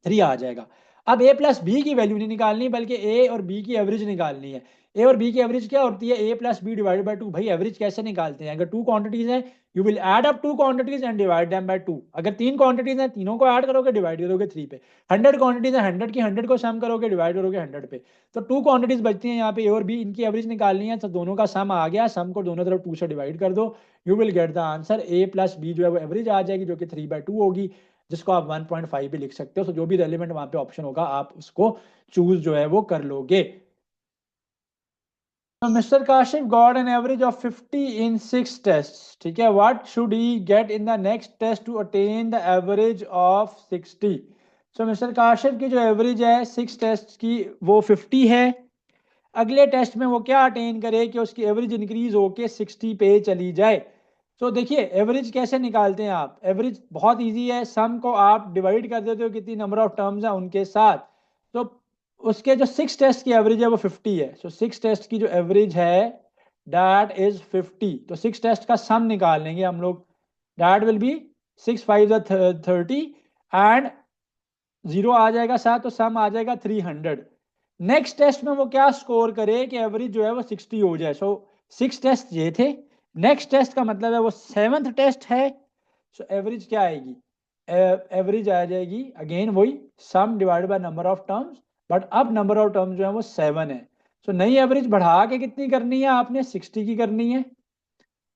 3 आ जाएगा। अब a प्लस बी की वैल्यू नहीं निकालनी, बल्कि a और b की एवरेज निकालनी है। a और b की एवरेज क्या होती है, a plus b divide by 2। भाई एवरेज कैसे निकालते हैं, अगर 2 क्वांटिटीज हैं, you will add up 2 quantities and divide them by 2। अगर 3 क्वांटिटीज हैं, तीनों को ऐड करोगे, डिवाइड करोगे 3 पे। 100 क्वांटिटीज है, 100 की 100 को सम करोगे, डिवाइड करोगे 100 पे। तो 2 क्वांटिटीज बचती हैं यहाँ पे, a और b, इनकी एवरेज निकालनी है, तो दोनों का सम आ गया, सम को दोनों तरफ 2 से डिवाइड कर दो, you will get the answer. a plus b जो है वो एवरेज आ जाएगी, जो कि 3/2 होगी, जिसको आप 1.5 भी लिख सकते हो। तो जो भी रेलिवेंट वहां पे ऑप्शन होगा आप उसको चूज जो है वो कर लोगे। So Mr. Kashif got an average of 50 in 6 tests. ठीक है, what should he get in the next test to attain the average of 60? So Mr. Kashif की जो एवरेज है 6 टेस्ट की वो 50 है। अगले टेस्ट में वो क्या अटेन करे कि उसकी एवरेज इंक्रीज होके 60 पे चली जाए। तो देखिए एवरेज कैसे निकालते हैं आप, एवरेज बहुत इजी है, सम को आप डिवाइड कर देते हो कितनी नंबर ऑफ टर्म्स हैं उनके साथ। तो उसके जो 6 टेस्ट की एवरेज है वो 50 है। सो 6 टेस्ट की जो एवरेज है दैट इज 50। तो 6 टेस्ट का सम निकाल लेंगे हम लोग, दैट विल बी 6 5 30 एंड 0 आ जाएगा साथ, तो सम आ जाएगा 300। नेक्स्ट टेस्ट में वो क्या स्कोर करे कि एवरेज जो है वो 60 हो जाए। सो 6 टेस्ट ये थे, नेक्स्ट टेस्ट का मतलब है वो 7th टेस्ट है। सो एवरेज क्या आएगी, एवरेज आ जाएगी अगेन वही sum divide by number of terms, but अब नंबर ऑफ टर्म्स जो है वो 7 है। सो नई एवरेज बढ़ा के कितनी करनी है आपने, 60 की करनी है।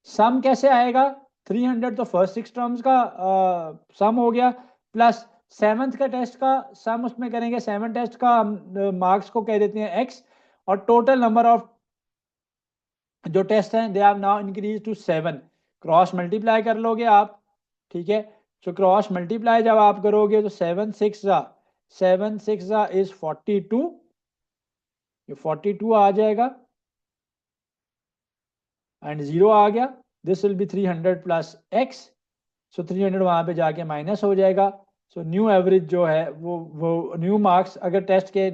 सम कैसे आएगा, 300 तो फर्स्ट 6 टर्म्स का सम हो गया, प्लस 7th का टेस्ट का सम उसमें करेंगे, 7 टेस्ट का मार्क्स को कह देते हैं x, और टोटल नंबर ऑफ जो टेस्ट हैं they have now increase to 7। Cross multiply कर लोगे आप, ठीक है। सो क्रॉस मल्टीप्लाई जब आप करोगे तो 7 6 इज 42, ये 42 आ जाएगा एंड 0 आ गया, this will B 300 plus x। सो 300 वहां पे जाके माइनस हो जाएगा। सो न्यू एवरेज जो है वो न्यू मार्क्स अगर टेस्ट के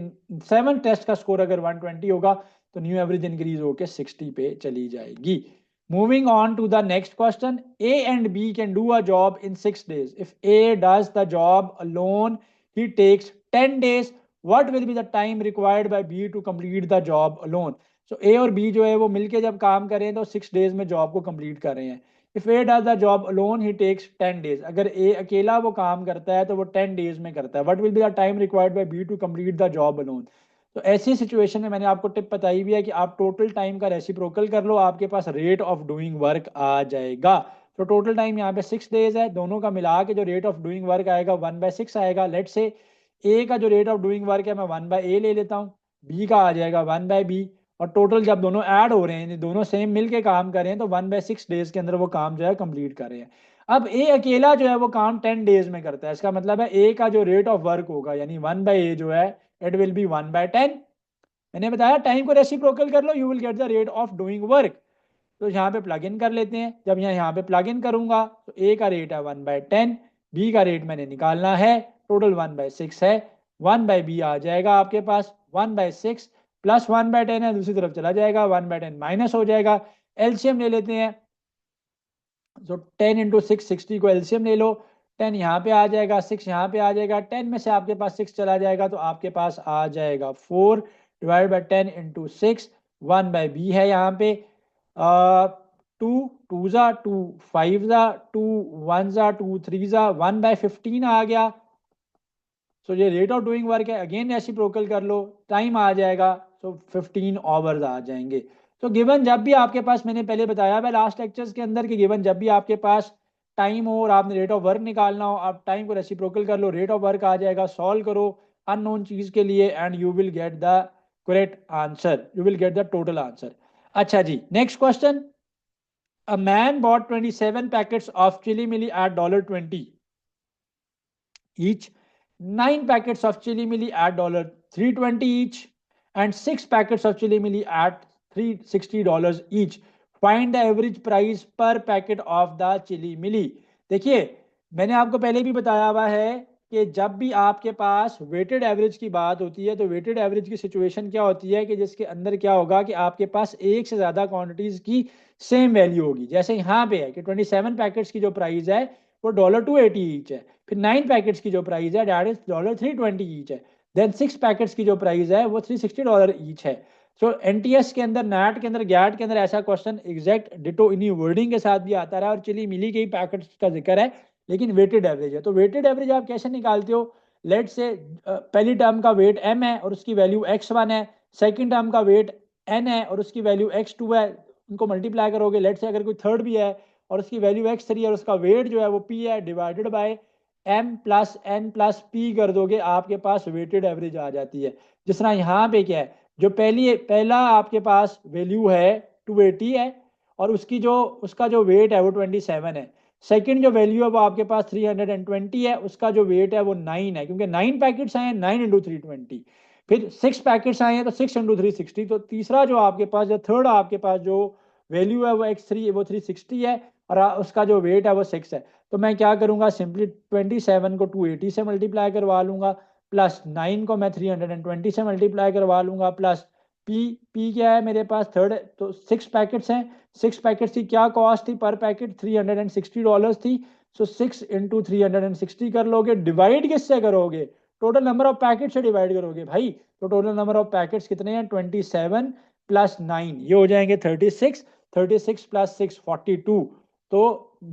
7 टेस्ट का स्कोर अगर 120 होगा तो न्यू एवरेज इंक्रीज होके 60 पे चली जाएगी। Moving on to the next question, a and b can do a job in 6 days। If A does the job alone ही takes 10 days, what will be the time required by B to complete the job alone. So a और बी जो है वो मिलके जब काम करें तो 6 days में जॉब को कंप्लीट कर रहे हैं। If A does the job alone ही टेक्स 10 days, अगर ए अकेला वो काम करता है तो वो 10 days में करता है। What will be the time required by B to complete the job alone. तो ऐसी सिचुएशन में मैंने आपको टिप बताई भी है कि आप टोटल टाइम का रेसिप्रोकल कर लो, आपके पास रेट ऑफ डूइंग वर्क आ जाएगा। तो टोटल टाइम यहाँ पे 6 days है, दोनों का मिला के जो रेट ऑफ डूइंग वर्क आएगा 1/6 आएगा। लेट से ए का जो रेट ऑफ डूइंग वर्क है मैं 1/a ले लेता हूँ, बी का आ जाएगा 1/b, और टोटल जब दोनों ऐड हो रहे हैं, दोनों सेम मिल के काम कर रहे हैं, तो 1/6 डेज के अंदर वो काम जो है कंप्लीट कर रहे हैं। अब ए अकेला जो है वो काम 10 days में करता है, इसका मतलब है ए का जो रेट ऑफ वर्क होगा यानी 1/a जो है इट विल बी 1/10। मैंने बताया टाइम को रेसिप्रोकल कर लो, you will get the rate of doing work. तो यहाँ पे प्लग इन कर लेते हैं, जब यहाँ पे प्लग इन करूंगा तो ए का रेट है 1/10, बी का रेट मैंने निकालना है, टोटल 1/6 है, 1/b आ जाएगा आपके पास 1/6 प्लस 1/10 है, दूसरी तरफ चला जाएगा 1/10 माइनस हो जाएगा। एलसीएम ले लेते हैं, तो 10 इंटू 6 60 को एलसीएम ले लो, 10 यहाँ पे आ जाएगा, 6 यहाँ पे आ जाएगा, 10 में से आपके पास 6 चला जाएगा तो आपके पास आ जाएगा 4 डिवाइड बाई 10 इंटू 6, 1/b है यहाँ पे, 2 2 ज़ा 2 5 ज़ा 2 1 ज़ा 2 3 ज़ा 1/15 आ गया। सो ये रेट ऑफ डूइंग वर्क है, अगेन रेसिप्रोकल कर लो, टाइम आ जाएगा, सो 15 आवर्स आ जाएंगे। तो गिवन जब भी आपके पास, मैंने पहले बताया है लास्ट लेक्चर्स के अंदर कि गिवन जब भी आपके पास टाइम हो और आपने रेट ऑफ वर्क निकालना हो, आप टाइम को रेसिप्रोकल कर लो, रेट ऑफ वर्क आ जाएगा, सॉल्व करो अननोन चीज के लिए and you will get the correct answer, you will get the total answer. अच्छा जी, next question, a man bought 27 packets of chilli मिली at $20 each, 9 packets of chili milli at $320 each, and 6 packets of chili milli at $360 each. Find the average price per packet of the chili milli। देखिए मैंने आपको पहले भी बताया हुआ है कि जब भी आपके पास वेटेड एवरेज की बात होती है तो वेटेड एवरेज की सिचुएशन क्या होती है कि जिसके अंदर क्या होगा कि आपके पास एक से ज्यादा क्वांटिटीज की सेम वैल्यू होगी। जैसे यहाँ पे है कि 27 पैकेट्स की जो प्राइस है वो $280 ईच है, फिर 9 पैकेट्स की जो प्राइस है दैट इज $320 ईच है, देन 6 पैकेट्स की जो प्राइस है वो $360 ईच है। सो एनटीएस के अंदर, नैट के अंदर, गैट के अंदर ऐसा क्वेश्चन एग्जैक्ट डिटो इन्हीं वर्डिंग के साथ भी आता रहा, और चिली मिली के ही पैकेट्स का जिक्र है लेकिन वेटेड एवरेज है। तो वेटेड एवरेज आप कैसे निकालते हो, लेट से पहली टर्म का वेट m है और उसकी वैल्यू x1 है, सेकंड टर्म का वेट n है और उसकी वैल्यू x2 है, उनको मल्टीप्लाई करोगे, लेट से अगर कोई थर्ड भी है और उसकी वैल्यू x3 है और उसका वेट जो है वो p है, divided by m plus n plus p कर दोगे, आपके पास वेटेड एवरेज आ जाती है। जिस तरह यहाँ पे क्या है, जो पहला आपके पास वैल्यू है 280 है, और उसका जो वेट है वो 27 है। सेकंड जो वैल्यू है वो आपके पास 320 है, उसका जो वेट है वो 9 है, क्योंकि 9 पैकेट्स आए हैं, 9 इंटू 320। फिर 6 पैकेट्स आए हैं तो 6 इंटू 360। तो तीसरा जो आपके पास, जो थर्ड आपके पास जो वैल्यू है वो x3 वो 360 है, और उसका जो वेट है वो 6 है। तो मैं क्या करूंगा, सिंपली 27 को 280 से मल्टीप्लाई करवा लूंगा, प्लस 9 को मैं 320 से मल्टीप्लाई करवा लूंगा, प्लस पी क्या है मेरे पास थर्ड, तो 6 पैकेट्स हैं। 6 पैकेट्स की क्या कॉस्ट थी पर पैकेट, $360 थी। सो 6 इंटू 360 कर लोगे, डिवाइड किससे करोगे, टोटल नंबर ऑफ पैकेट से डिवाइड करोगे भाई। तो टोटल नंबर ऑफ पैकेट्स कितने हैं, 27 प्लस 9, ये हो जाएंगे 36। 36 प्लस 6 42। तो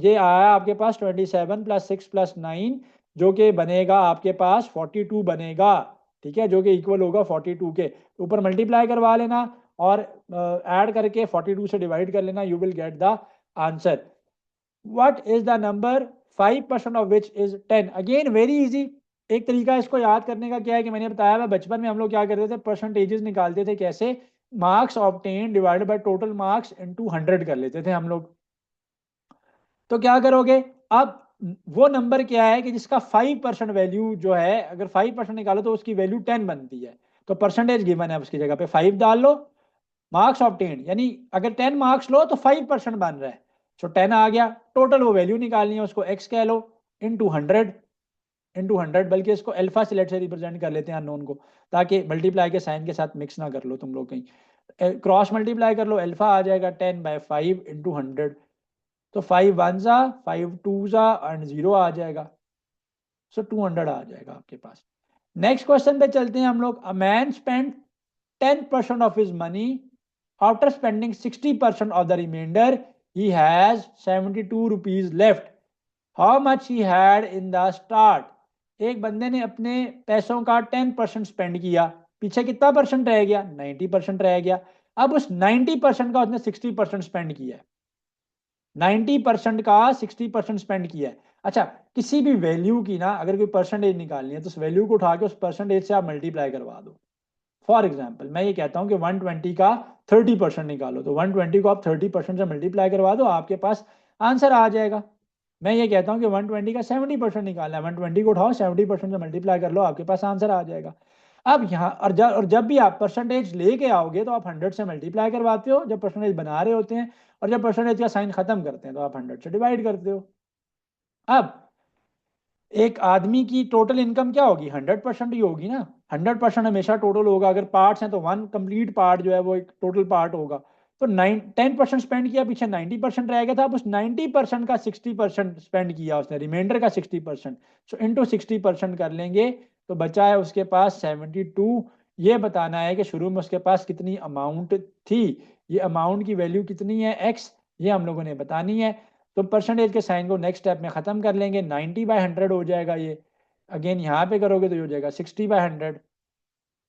ये आया आपके पास 27 प्लस 6 प्लस 9, जो कि बनेगा आपके पास 42 बनेगा। ठीक है, जो कि इक्वल होगा 42 के। ऊपर मल्टीप्लाई करवा लेना और ऐड करके 42 से डिवाइड कर लेना, you will get the answer. What is the number 5% of which is 10? Again very easy. एक तरीका इसको याद करने का क्या है कि मैंने बताया था बचपन में हम लोग क्या करते थे, परसेंटेजेस निकालते थे कैसे, marks obtain divided by total marks into 100 कर लेते थे हम लोग। तो क्या करोगे अब, वो नंबर क्या है कि जिसका 5% वैल्यू जो है, अगर 5% निकालो तो उसकी वैल्यू 10 बनती है। तो परसेंटेज गिवन है, उसकी जगह पे 5 डाल लो, मार्क्स ऑब्टेन, यानी अगर 10 मार्क्स लो तो 5% बन रहा है। सो 10 आ गया, टोटल वो वैल्यू निकालनी है, उसको x कह लो, इंटू 100, बल्कि इसको अल्फा सिलेक्ट से रिप्रेजेंट कर लेते हैं अननोन को, ताकि मल्टीप्लाई के साइन के साथ मिक्स ना कर लो तुम लोग कहीं। क्रॉस मल्टीप्लाई कर लो, अल्फा आ जाएगा 10/5 इंटू 100। तो 5 वन ज़ा, 5 टू ज़ा एंड 0 आ जाएगा। सो 200 आ जाएगा आपके पास। नेक्स्ट क्वेश्चन पे चलते हैं हम लोग। A man spend 10% of his money, after spending 60% of the remainder he has 72 rupees left, how much he had in the start. एक बंदे ने अपने पैसों का 10% स्पेंड किया, पीछे कितना परसेंट रह गया, 90% रह गया। अब उस 90% का उसने 60% स्पेंड किया है, 90% का 60% स्पेंड किया है। अच्छा, किसी भी वैल्यू की ना अगर कोई परसेंटेज निकालनी है तो उस वैल्यू को उठा के उस परसेंटेज से आप मल्टीप्लाई करवा दो। फॉर एग्जाम्पल मैं ये कहता हूं कि 120 का 30% निकालो, तो 120 को आप 30% से मल्टीप्लाई करवा दो, आपके पास आंसर आ जाएगा। मैं ये कहता हूं कि 120 का 70% निकालना है, 120 को उठाओ 70% से मल्टीप्लाई कर लो, आपके पास आंसर आ जाएगा। अब यहाँ और जब भी आप परसेंटेज लेके आओगे तो आप 100 से मल्टीप्लाई करवाते हो जब परसेंटेज बना रहे होते हैं, और जब परसेंटेज का साइन खत्म करते हैं तो आप 100 से डिवाइड करते हो। अब एक आदमी की टोटल इनकम क्या होगी, 100% ही होगी ना। 100% हमेशा टोटल होगा, अगर पार्ट्स हैं तो वन कंप्लीट पार्ट जो है वो एक टोटल पार्ट होगा। तो 10% स्पेंड किया, पीछे 90% रह गया था, अब उस 90% का 60% स्पेंड किया उसने, रिमाइंडर का 60%। सो इंटू 60% कर लेंगे, तो बचा है उसके पास 72। ये बताना है कि शुरू में उसके पास कितनी अमाउंट थी, ये अमाउंट की वैल्यू कितनी है x, ये हम लोगों ने बतानी है। तो परसेंटेज के साइन को नेक्स्ट स्टेप में खत्म कर लेंगे, 90/100 हो जाएगा ये। अगेन यहाँ पे करोगे तो ये हो जाएगा 60/100।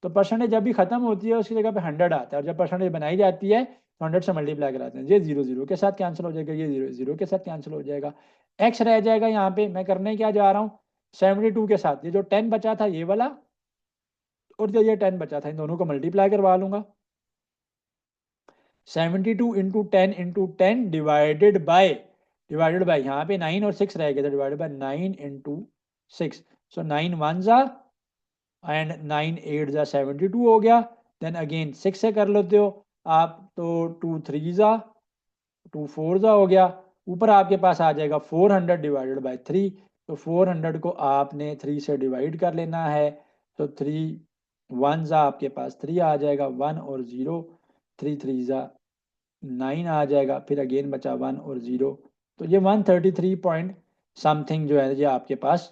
तो परसेंटेज जब भी खत्म होती है उसकी जगह पे 100 आता है, और जब परसेंटेज बनाई जाती है तो 100 से मल्टीप्लाई कराते हैं। ये 0 0 के साथ कैंसिल हो जाएगा, ये 0 0 के साथ कैंसिल हो जाएगा, एक्स रह जाएगा यहाँ पे। मैं करने क्या जा रहा हूँ, 72 के साथ ये जो 10 बचा था ये वाला, और जो ये 10 बचा था, इन दोनों को मल्टीप्लाई करवा लूंगा। 72 इंटू 10 इंटू 10 डिवाइडेड बाय यहाँ पे 9 और 6 रह गया था, divided by 9 into 6। So 9 one ज़ा एंड 9 8 ज़ा 72 हो गया। देन अगेन 6 से कर लेते हो आप, तो 2 3 ज़ा 2 4 ज़ा हो गया। ऊपर आपके पास आ जाएगा 400 डिवाइडेड बाय 3। तो 400 को आपने 3 से डिवाइड कर लेना है। तो 3 वन ज़ा आपके पास 3 आ जाएगा, 1 और 0, 3 3 ज़ा 9 आ जाएगा, फिर अगेन बचा 1 और 0। तो ये 133 पॉइंट समथिंग जो है ये आपके पास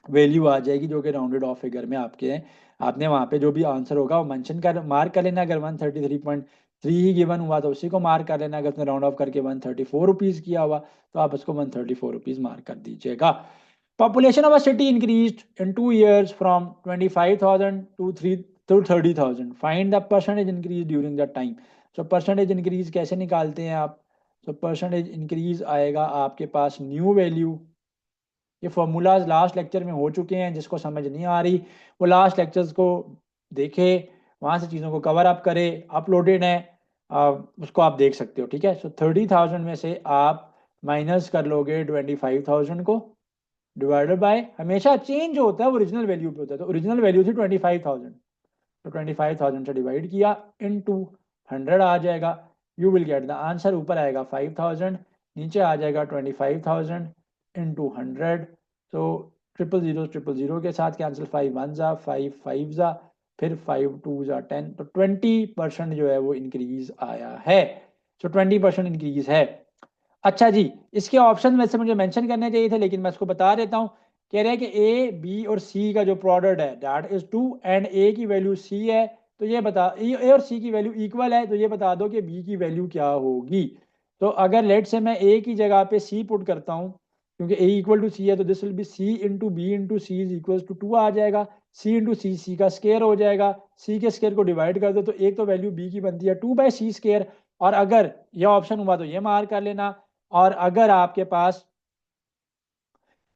वैल्यू आ जाएगी, जो कि राउंडेड ऑफ फिगर में आपके हैं। आपने वहां पे जो भी आंसर होगा वो मेंशन कर मार्क कर लेना। अगर 133.3 ही गिवन हुआ तो उसी को मार्क कर लेना। अगर उसने राउंड ऑफ करके 134 रुपीज किया हुआ तो आप उसको 134 रुपीज मार्क कर दीजिएगा। Population of a city increased in 2 years from 25,000 to 30,000, find the percentage increase during the time. So percentage increase कैसे निकालते हैं आप, तो परसेंटेज इंक्रीज आएगा आपके पास न्यू वैल्यू। ये फॉर्मूलाज लास्ट लेक्चर में हो चुके हैं, जिसको समझ नहीं आ रही वो लास्ट लेक्चर्स को देखे, वहां से चीज़ों को कवर अप करे, अपलोडेड है, उसको आप देख सकते हो। ठीक है, सो 30,000 में से आप माइनस कर लोगे 25,000 को, डिवाइडेड बाय, हमेशा चेंज जो होता है वो ओरिजिनल वैल्यू पे होता है, तो ओरिजिनल वैल्यू थी 25,000, तो 25,000 से डिवाइड किया, इनटू 100 आ जाएगा, you will get the answer. ऊपर आएगा 5,000, नीचे आ जाएगा 25,000 इंटू 100। तो ट्रिपल जीरो के साथ कैंसिल, 5 वन ज़ा, 5 फाइव ज़ा, फिर 5 टू ज़ा 10, तो 20% जो है वो इंक्रीज आया है। तो 20% इंक्रीज है। अच्छा जी, इसके ऑप्शन में से मुझे मेंशन करने चाहिए थे, लेकिन मैं इसको बता देता हूँ। कह रहे हैं कि ए बी और सी का जो प्रोडक्ट है दैट इज 2 एंड ए की वैल्यू सी है, तो ये बता, ए और सी की वैल्यू इक्वल है, तो ये बता दो कि बी की वैल्यू क्या होगी। तो अगर लेट से मैं ए की जगह पे सी पुट करता हूँ, क्योंकि ए इक्वल टू सी है, तो this will be c into B into c is equal to 2 आ जाएगा। सी इंटू सी, सी का स्केयर हो जाएगा, सी के स्केयर को डिवाइड कर दो, तो एक तो वैल्यू बी की बनती है 2/c स्केयर, और अगर यह ऑप्शन हुआ तो ये मार कर लेना। और अगर आपके पास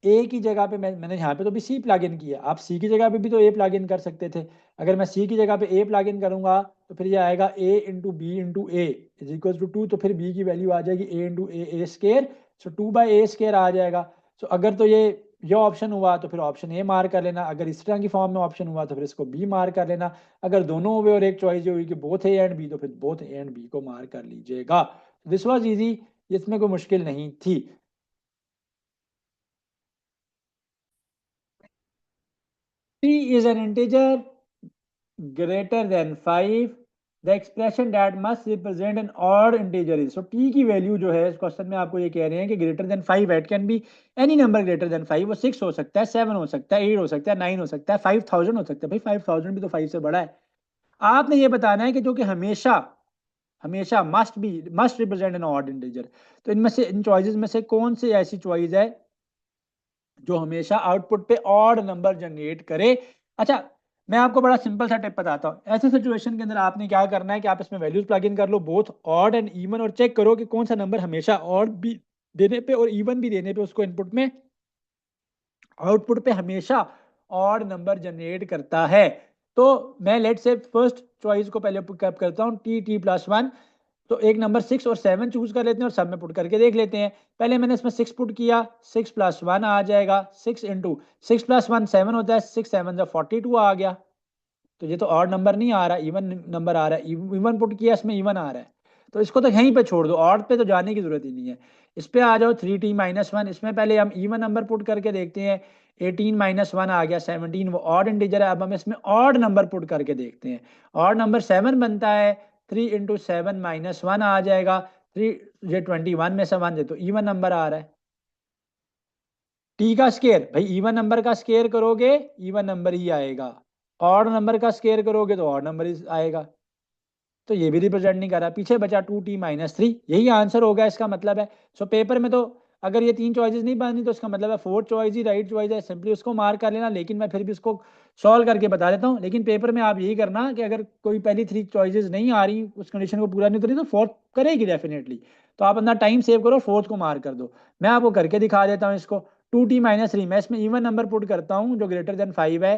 ए की जगह पे मैंने यहाँ पे तो भी सी प्लग इन किया, आप सी की जगह पे भी तो ए प्लग इन कर सकते थे। अगर मैं सी की जगह पे ए प्लग इन करूंगा, तो फिर ये आएगा a into B into a is equal to 2, तो फिर बी की वैल्यू आ जाएगी ए इंटू ए स्केयर, सो 2/a स्केयर आ जाएगा। सो अगर तो ये ऑप्शन हुआ तो फिर ऑप्शन ए मार कर लेना, अगर इस तरह की फॉर्म में ऑप्शन हुआ तो फिर इसको बी मार कर लेना, अगर दोनों हुए और एक चॉइस हुई कि बोथ ए एंड बी, तो फिर बोथ ए एंड बी को मार कर लीजिएगा। दिस वॉज इजी, इसमें कोई मुश्किल नहीं थी। P is an integer greater than 5, the expression that must represent an odd integer is, so t की वैल्यू जो है इस क्वेश्चन में आपको ये कह रहे हैं कि ग्रेटर देन 5 है, it can be any number greater than 5, वो 6 हो सकता है, 7 हो सकता है, 8 हो सकता है, 9 हो सकता है, 5,000 हो सकता है, भाई 5,000 भी तो 5 से बड़ा है। आपने ये बताना है कि जो कि हमेशा हमेशा must represent N odd integer, तो इनमें से, इन चॉइसेस में से कौन सी ऐसी चॉइस है जो हमेशा आउटपुट पे ऑड नंबर जनरेट करे। अच्छा, मैं आपको बड़ा सिंपल सा टिप बताता हूँ। ऐसे सिचुएशन के अंदर आपने क्या करना है कि आप इसमें वैल्यूज प्लग इन कर लो, बोथ ऑड एंड इवन, और चेक करो कि कौन सा नंबर हमेशा ऑड भी देने पे और इवन भी देने पे उसको इनपुट में, आउटपुट पे हमेशा ऑड नंबर जनरेट करता है। तो मैं लेट से फर्स्ट चॉइस को पहले पिकअप करता हूँ, t+1, तो एक नंबर 6 और 7 चूज कर लेते हैं और सब में पुट करके देख लेते हैं। पहले मैंने इसमें 6 पुट किया, 6+1 आ जाएगा, 6 इंटू 6+1 7 होता है, 6 7 जा 42 आ गया। तो ये तो ऑड नंबर नहीं आ रहा, इवन नंबर आ रहा है, इवन पुट किया इसमें इवन आ रहा है, तो इसको तो यहीं पे छोड़ दो, ऑड पे तो जाने की जरूरत ही नहीं है। इस पे आ जाओ 3t-1, इसमें पहले हम इवन नंबर पुट करके देखते हैं, 18-1 आ गया 17, वो ऑड इंटीजर है। अब हम इसमें ऑड नंबर पुट करके देखते हैं, ऑड नंबर 7 बनता है, 3 इंटू 7-1 आ जाएगा, 3 ये 21 में से 1 दे तो इवन नंबर आ रहा है। टी का स्केयर, भाई इवन नंबर का स्केयर करोगे इवन नंबर ही आएगा, ऑड नंबर का स्केयर करोगे तो ऑड नंबर ही आएगा, तो ये भी रिप्रेजेंट नहीं कर रहा, पीछे बचा 2t-3, यही आंसर होगा, इसका मतलब है। सो पेपर में तो अगर ये 3 चॉइसेस नहीं बनी तो इसका मतलब है 4th चॉइस ही राइट चॉइस है, सिंपली उसको मार्क कर लेना, लेकिन मैं फिर भी उसको सॉल्व करके बता देता हूँ। लेकिन पेपर में आप यही करना कि अगर कोई पहली 3 चॉइसेस नहीं आ रही, उस कंडीशन को पूरा नहीं उतरी, तो फोर्थ करेगी डेफिनेटली, तो आप अपना टाइम सेव करो, फोर्थ को मार्क कर दो। मैं आपको करके दिखा देता हूँ इसको। 2t-3, मैं इसमें इवन नंबर पुट करता हूँ जो ग्रेटर देन 5 है,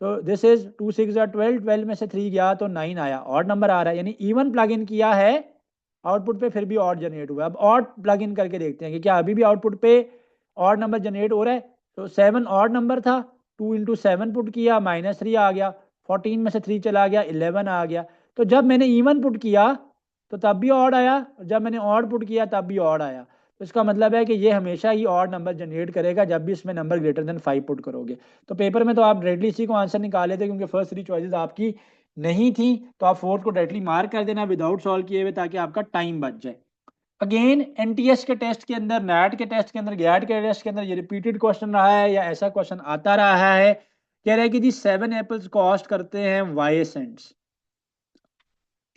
तो दिस इज 2 6 12, 12 में से 3 गया तो 9 आया, ऑड नंबर आ रहा है, यानी इवन प्लग इन किया है आउटपुट पे, फिर भी ऑड जनरेट हुआ है। अब ऑड प्लग इन करके देखते हैं कि क्या अभी भी आउटपुट पे ऑड नंबर जनरेट हो रहा है। तो 7 ऑड नंबर था, 2 इंटू 7 पुट किया, -3 आ गया, 14 में से 3 चला गया, 11 आ गया। तो जब मैंने इवन पुट किया तो तब भी ऑड आया, और जब मैंने ऑड पुट किया तब भी ऑड आया, तो इसका मतलब है कि ये हमेशा ही ऑड नंबर जनरेट करेगा जब भी इसमें नंबर ग्रेटर देन 5 पुट करोगे। तो पेपर में तो आप डायरेक्टली इसी को आंसर निकाल लेते, क्योंकि फर्स्ट 3 चॉइसेस आपकी नहीं थी, तो आप फोर्थ को डायरेक्टली मार्क कर देना विदाउट सॉल्व किए हुए, ताकि आपका टाइम बच जाए। अगेन एनटीएस के टेस्ट के अंदर, नैट के टेस्ट के अंदर, गैट के टेस्ट के अंदर ये रिपीटेड क्वेश्चन रहा है, या ऐसा क्वेश्चन आता रहा है। कह रहा है कि जी 7 एप्पल्स कॉस्ट करते हैं y cents,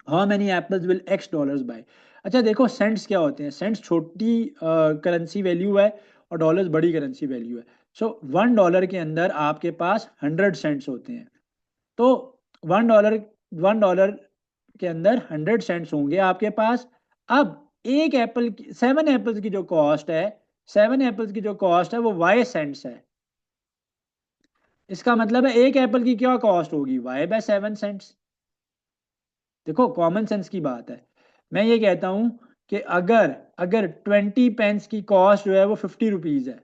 how many apples will $X buy. अच्छा देखो, सेंट्स क्या होते हैं, सेंट्स छोटी करेंसी वैल्यू है और डॉलर्स बड़ी करेंसी वैल्यू है। सो $1 के अंदर आपके पास 100 सेंट्स होते हैं, तो $1, $1 के अंदर 100 सेंट्स होंगे आपके पास। अब एक एप्पल की, 7 एप्पल्स की जो कॉस्ट है, 7 एप्पल्स की जो कॉस्ट है वो y सेंट्स है। इसका मतलब है एक एप्पल की क्या कॉस्ट होगी, y/7 सेंट्स। देखो कॉमन सेंस की बात है। मैं ये कहता हूं कि अगर अगर 20 पेंस की कॉस्ट जो है वो 50 रुपीज है,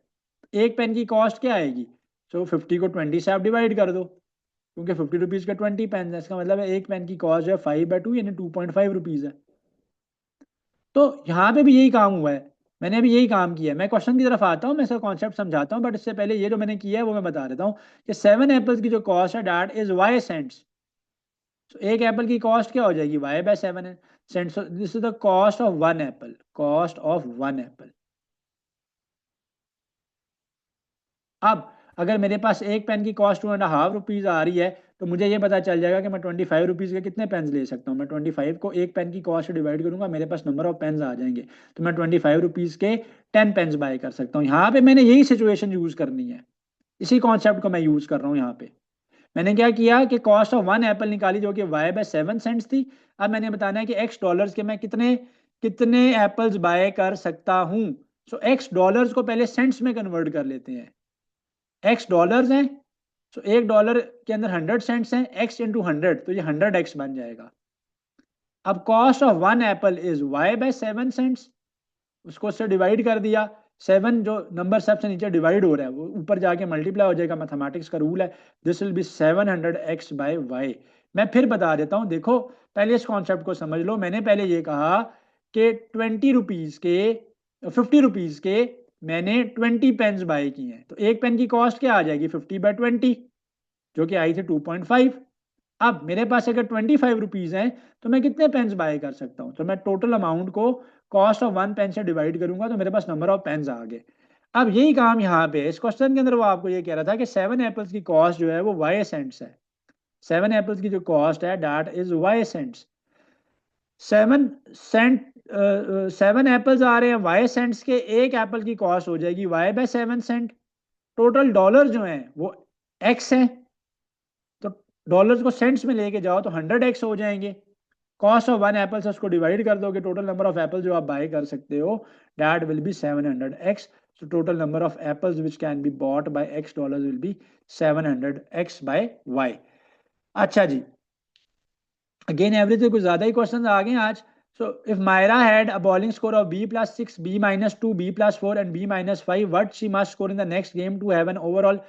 एक पेन की कॉस्ट क्या आएगी? तो 50 को 20 से आप डिवाइड कर दो, क्योंकि 50 रुपीज का 20 पेन है। इसका मतलब है एक पेन की कॉस्ट जो है 5/2 यानी 2.5 रुपीज है। तो यहाँ पे भी यही काम हुआ है, मैंने अभी यही काम किया है। मैं क्वेश्चन की तरफ आता हूँ, मैं इसका कॉन्सेप्ट समझाता हूँ, बट इससे पहले ये जो मैंने किया है वो मैं बता देता हूँ कि 7 एप्पल्स की जो कॉस्ट है डैट इज y सेंट्स। तो एक एप्पल की कॉस्ट क्या हो जाएगी, y/7 cents. This is the cost of one apple, cost of one apple. अब अगर मेरे पास एक पेन की कॉस्ट 2.5 रुपीज आ रही है, तो मुझे ये पता चल जाएगा कि मैं 25 रुपीज के कितने पेन्स ले सकता हूँ। मैं 25 को एक पेन की कॉस्ट से डिवाइड करूंगा, मेरे पास नंबर ऑफ पेन्स आ जाएंगे। तो मैं 25 रुपीज के 10 पेन्स बाय कर सकता हूँ। यहाँ पे मैंने यही सिचुएशन यूज करनी है, इसी कॉन्सेप्ट को मैं यूज कर रहा हूँ यहाँ पे। मैंने क्या किया कि कॉस्ट ऑफ वन एप्पल निकाली जो कि y/7 सेंट्स थी। अब मैंने बताना है कि x डॉलर्स के मैं कितने कितने एप्पल्स बाय कर सकता हूँ। सो x डॉलर्स को पहले सेंट्स में कन्वर्ट कर लेते हैं। x डॉलर्स हैं, सो एक डॉलर के अंदर 100 सेंट्स हैं, x इंटू 100 तो ये 100x बन जाएगा। अब cost of one apple is y/7 cents, उसको उससे डिवाइड कर दिया। 7 जो नंबर सबसे नीचे डिवाइड हो रहा है वो ऊपर जाके मल्टीप्लाई हो जाएगा, मैथमेटिक्स का रूल है। This will B 700x/y। मैं फिर बता देता हूँ, देखो पहले इस कॉन्सेप्ट को समझ लो। मैंने पहले ये कहा कि 20 रुपीज के 50 रुपीज के मैंने 20 पेन्स बाय किए हैं, तो एक पेन की कॉस्ट क्या आ जाएगी, 50/20, जो कि आई थी 2.5। अब मेरे पास अगर 25 रुपीज हैं, तो मैं कितने पेन्स बाय कर सकता हूँ? तो मैं टोटल अमाउंट को कॉस्ट ऑफ वन पेन से डिवाइड करूंगा, तो मेरे पास नंबर ऑफ पेन्स आ गए। अब यही काम यहाँ पे इस क्वेश्चन के अंदर वो आपको ये कह रहा था कि 7 एप्पल्स की कॉस्ट जो है वो y सेंट्स है। 7 एप्पल्स की जो कॉस्ट है that is y cents. 7 cent 7 apples आ रहे हैं y सेंट्स के, एक एप्पल की कॉस्ट हो जाएगी y/7 सेंट। टोटल डॉलर जो हैं वो x हैं, तो डॉलर्स को सेंट्स में लेके जाओ तो 100x हो जाएंगे। कॉस्ट ऑफ वन एप्पल से उसको डिवाइड कर दोगे, टोटल नंबर ऑफ एप्पल जो आप बाय कर सकते हो that will be 700x। So total number of apples which can be bought by x dollars will be 700x/y। अच्छा जी, अगेन एवरेज से कुछ ज्यादा ही क्वेश्चन आ गए आज। So if Myra had a bowling score of b+6, b-2, b+4 and b-5, what she must score in the next game to have an overall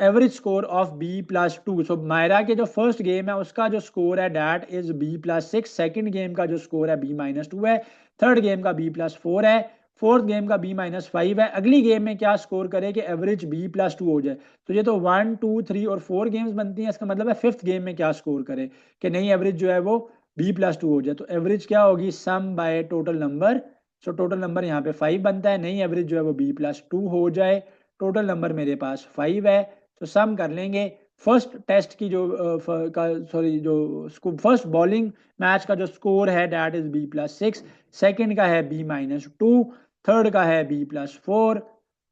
average score of b+2। So Myra के जो फर्स्ट गेम है उसका जो स्कोर है that is b+6, second game का जो स्कोर है b-2 है, थर्ड गेम का b+4 है, फोर्थ गेम का b-5 है। अगली गेम में क्या स्कोर करे कि एवरेज b+2 हो जाए। तो ये तो 1, 2, 3 और 4 गेम्स बनती हैं, इसका मतलब है फिफ्थ गेम में क्या स्कोर करे कि नई एवरेज जो है वो b+2 हो जाए। तो एवरेज क्या होगी, सम बाय टोटल नंबर। सो टोटल नंबर यहाँ पे 5 बनता है, नई एवरेज जो है वो b+2 हो जाए। टोटल नंबर मेरे पास 5 है, तो सम कर लेंगे। फर्स्ट टेस्ट की जो सॉरी जो फर्स्ट बॉलिंग मैच का जो स्कोर है दैट इज b+6, सेकंड का है b-2, थर्ड का है b+4,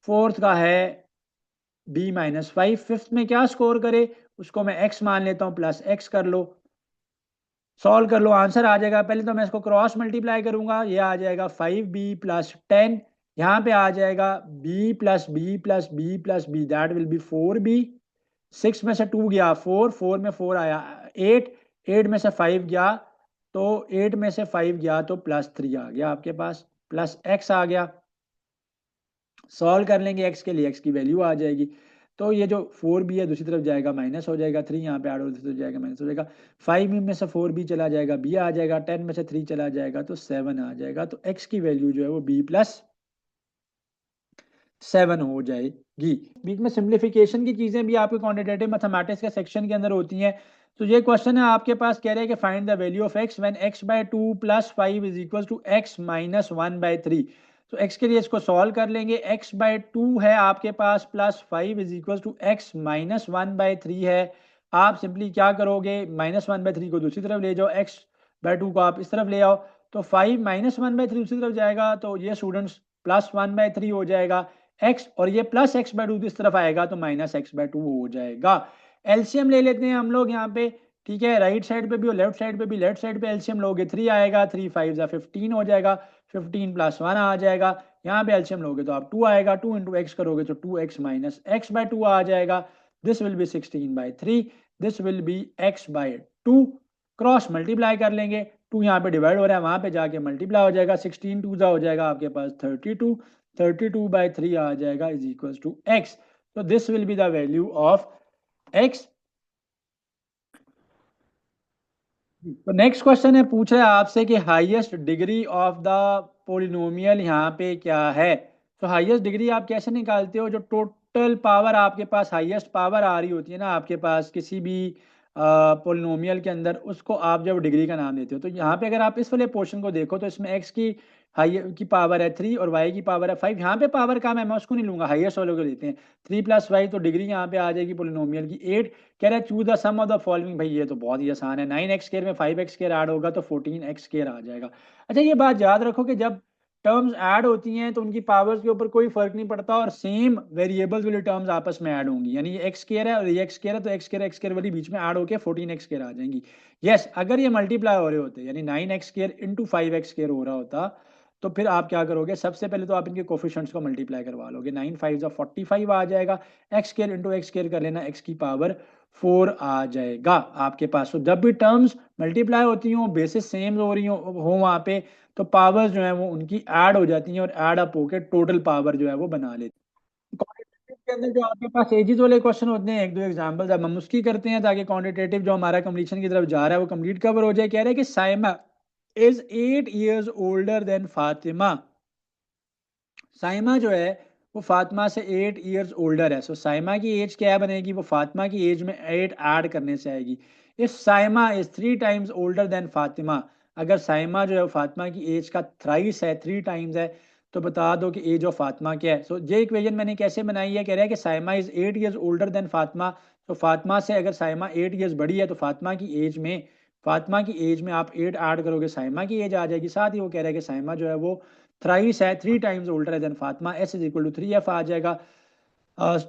फोर्थ का है b-5, फिफ्थ में क्या स्कोर करे उसको मैं x मान लेता हूँ, प्लस x कर लो, सॉल्व कर लो, आंसर आ जाएगा। पहले तो मैं इसको क्रॉस मल्टीप्लाई करूंगा, ये आ जाएगा 5b+10, यहाँ पे आ जाएगा b+b+b+b that will be 4b। 6 में से 2 गया 4, 4 में 4 आया 8, 8 में से 5 गया, तो 8 में से 5 गया तो +3 आ गया आपके पास, प्लस x आ गया। सॉल्व कर लेंगे x के लिए, x की वैल्यू आ जाएगी। तो ये जो 4b है दूसरी तरफ जाएगा, माइनस हो जाएगा, 3 यहाँ पे ऐड हो जाएगा, माइनस हो जाएगा। 5 में से 4b चला जाएगा, b आ जाएगा, 10 में से 3 चला जाएगा तो 7 आ जाएगा। तो x की वैल्यू जो है वो b+7 हो जाएगी। बीच में सिंप्लीफिकेशन की चीजें भी आपके क्वांटिटेटिव मैथमेटिक्स के सेक्शन के अंदर होती हैं। तो ये क्वेश्चन है आपके पास, कह रहे हैं कि find the value of x when x/2 + 5 is equal to x - 1/3। तो x के लिए इसको सॉल्व कर लेंगे। x/2 है आपके पास, +5 इज इक्वल टू x - 1/3 है। आप सिंपली क्या करोगे, -1/3 को दूसरी तरफ ले जाओ, x/2 को आप इस तरफ ले आओ, तो 5 - 1/3 दूसरी तरफ जाएगा, तो ये स्टूडेंट्स +1/3 हो जाएगा x, और ये प्लस x/2 इस तरफ आएगा तो -x/2 हो जाएगा। एलसीएम ले लेते हैं हम लोग यहाँ पे, ठीक है, राइट साइड पे भी और लेफ्ट साइड पे भी। लेफ्ट साइड पे एलसीएम लोगे 3 आएगा, 3 5 15 हो जाएगा, 15 + 1 आ जाएगा। यहाँ पे एलसीएम लोगे तो आप 2 आएगा, 2 × x करोगे तो 2x - x/2 आ जाएगा। This will B 16/3, this will B x/2, cross multiply कर लेंगे, 2 यहाँ पे डिवाइड हो रहा है, वहां पे जाके मल्टीप्लाई हो जाएगा, 16 2 हो जाएगा आपके पास 32, 32/3 आ जाएगा इज इक्वल टू x। तो this will be the value of x। तो नेक्स्ट क्वेश्चन है, पूछ रहा है आपसे कि highest degree of the polynomial यहाँ पे क्या है। तो हाईएस्ट डिग्री आप कैसे निकालते हो, जो टोटल पावर आपके पास हाईएस्ट पावर आ रही होती है ना आपके पास किसी भी पोलिनोमियल के अंदर, उसको आप जब डिग्री का नाम देते हो। तो यहाँ पे अगर आप इस वाले पोर्शन को देखो तो इसमें x की हाई की पावर है 3 और y की पावर है 5। यहाँ पे पावर का मैं उसको नहीं लूंगा, हाईएस्ट वाले को लेते हैं। 3 + 5, तो डिग्री यहाँ पे आ जाएगी पोलिनोमियल की 8। कह रहा है choose the sum of the following. भाई ये तो बहुत ही आसान है, 9x² में 5x² ऐड होगा तो 14x² आ जाएगा। अच्छा ये बात याद रखो कि जब टर्म्स ऐड होती हैं तो उनकी पावर्स के ऊपर कोई फर्क नहीं पड़ता और सेम वेरिएबल्स वाली टर्म्स आपस में ऐड होंगी। यानी ये x² है और ये x² है, तो x² वाली बीच में ऐड होकर 14x² आ जाएंगी। यस, अगर ये मल्टीप्लाई हो रहे होते यानी 9x² इंटू 5x² हो रहा होता तो फिर आप क्या करोगे, सबसे पहले तो आप इनके कोफिशिएंट्स को मल्टीप्लाई करवा लोगे। 9 5 45 आ जाएगा, x² इंटू x² कर लेना, x की पावर 4 आ जाएगा आपके पास। तो जब भी टर्म्स मल्टीप्लाई होती हो, बेसिस सेम हो रही हो वहां पे, तो पावर्स जो है वो उनकी ऐड हो जाती हैं और ऐड अप होकर टोटल पावर जो है वो बना लेती है। क्वांटिटेटिव के अंदर जो आपके पास एजेस वाले क्वेश्चन होते हैं, एक दो एग्जांपल्स अब हम उसकी करते हैं ताकि क्वांटिटेटिव जो हमारा कंप्लीशन की तरफ जा रहा है वो कंप्लीट कवर हो जाए। कह रहे हैं कि Saima is 8 years older than Fatima. Saima जो है वो फातिमा से 8 years ओल्डर है। सो साइमा की एज क्या बनेगी, वो फातिमा की एज में 8 ऐड करने से आएगी। If Saima is 3 times older than Fatima, अगर साइमा जो है फातिमा की एज का थ्राइस है, 3 times है, तो बता दो कि एज ऑफ फातिमा क्या है। सो ये इक्वेशन मैंने कैसे बनाई है, कह रहा है कि Saima is 8 years older than Fatima. तो फातिमा से अगर साइमा 8 years बड़ी है तो फातिमा की एज में आप 8 ऐड करोगे, साइमा की एज आ जाएगी। साथ ही वो कह रहा है कि साइमा जो है वो थ्राइस है, 3 times ओल्डर है than Fatima, s is equal to 3f आ जाएगा।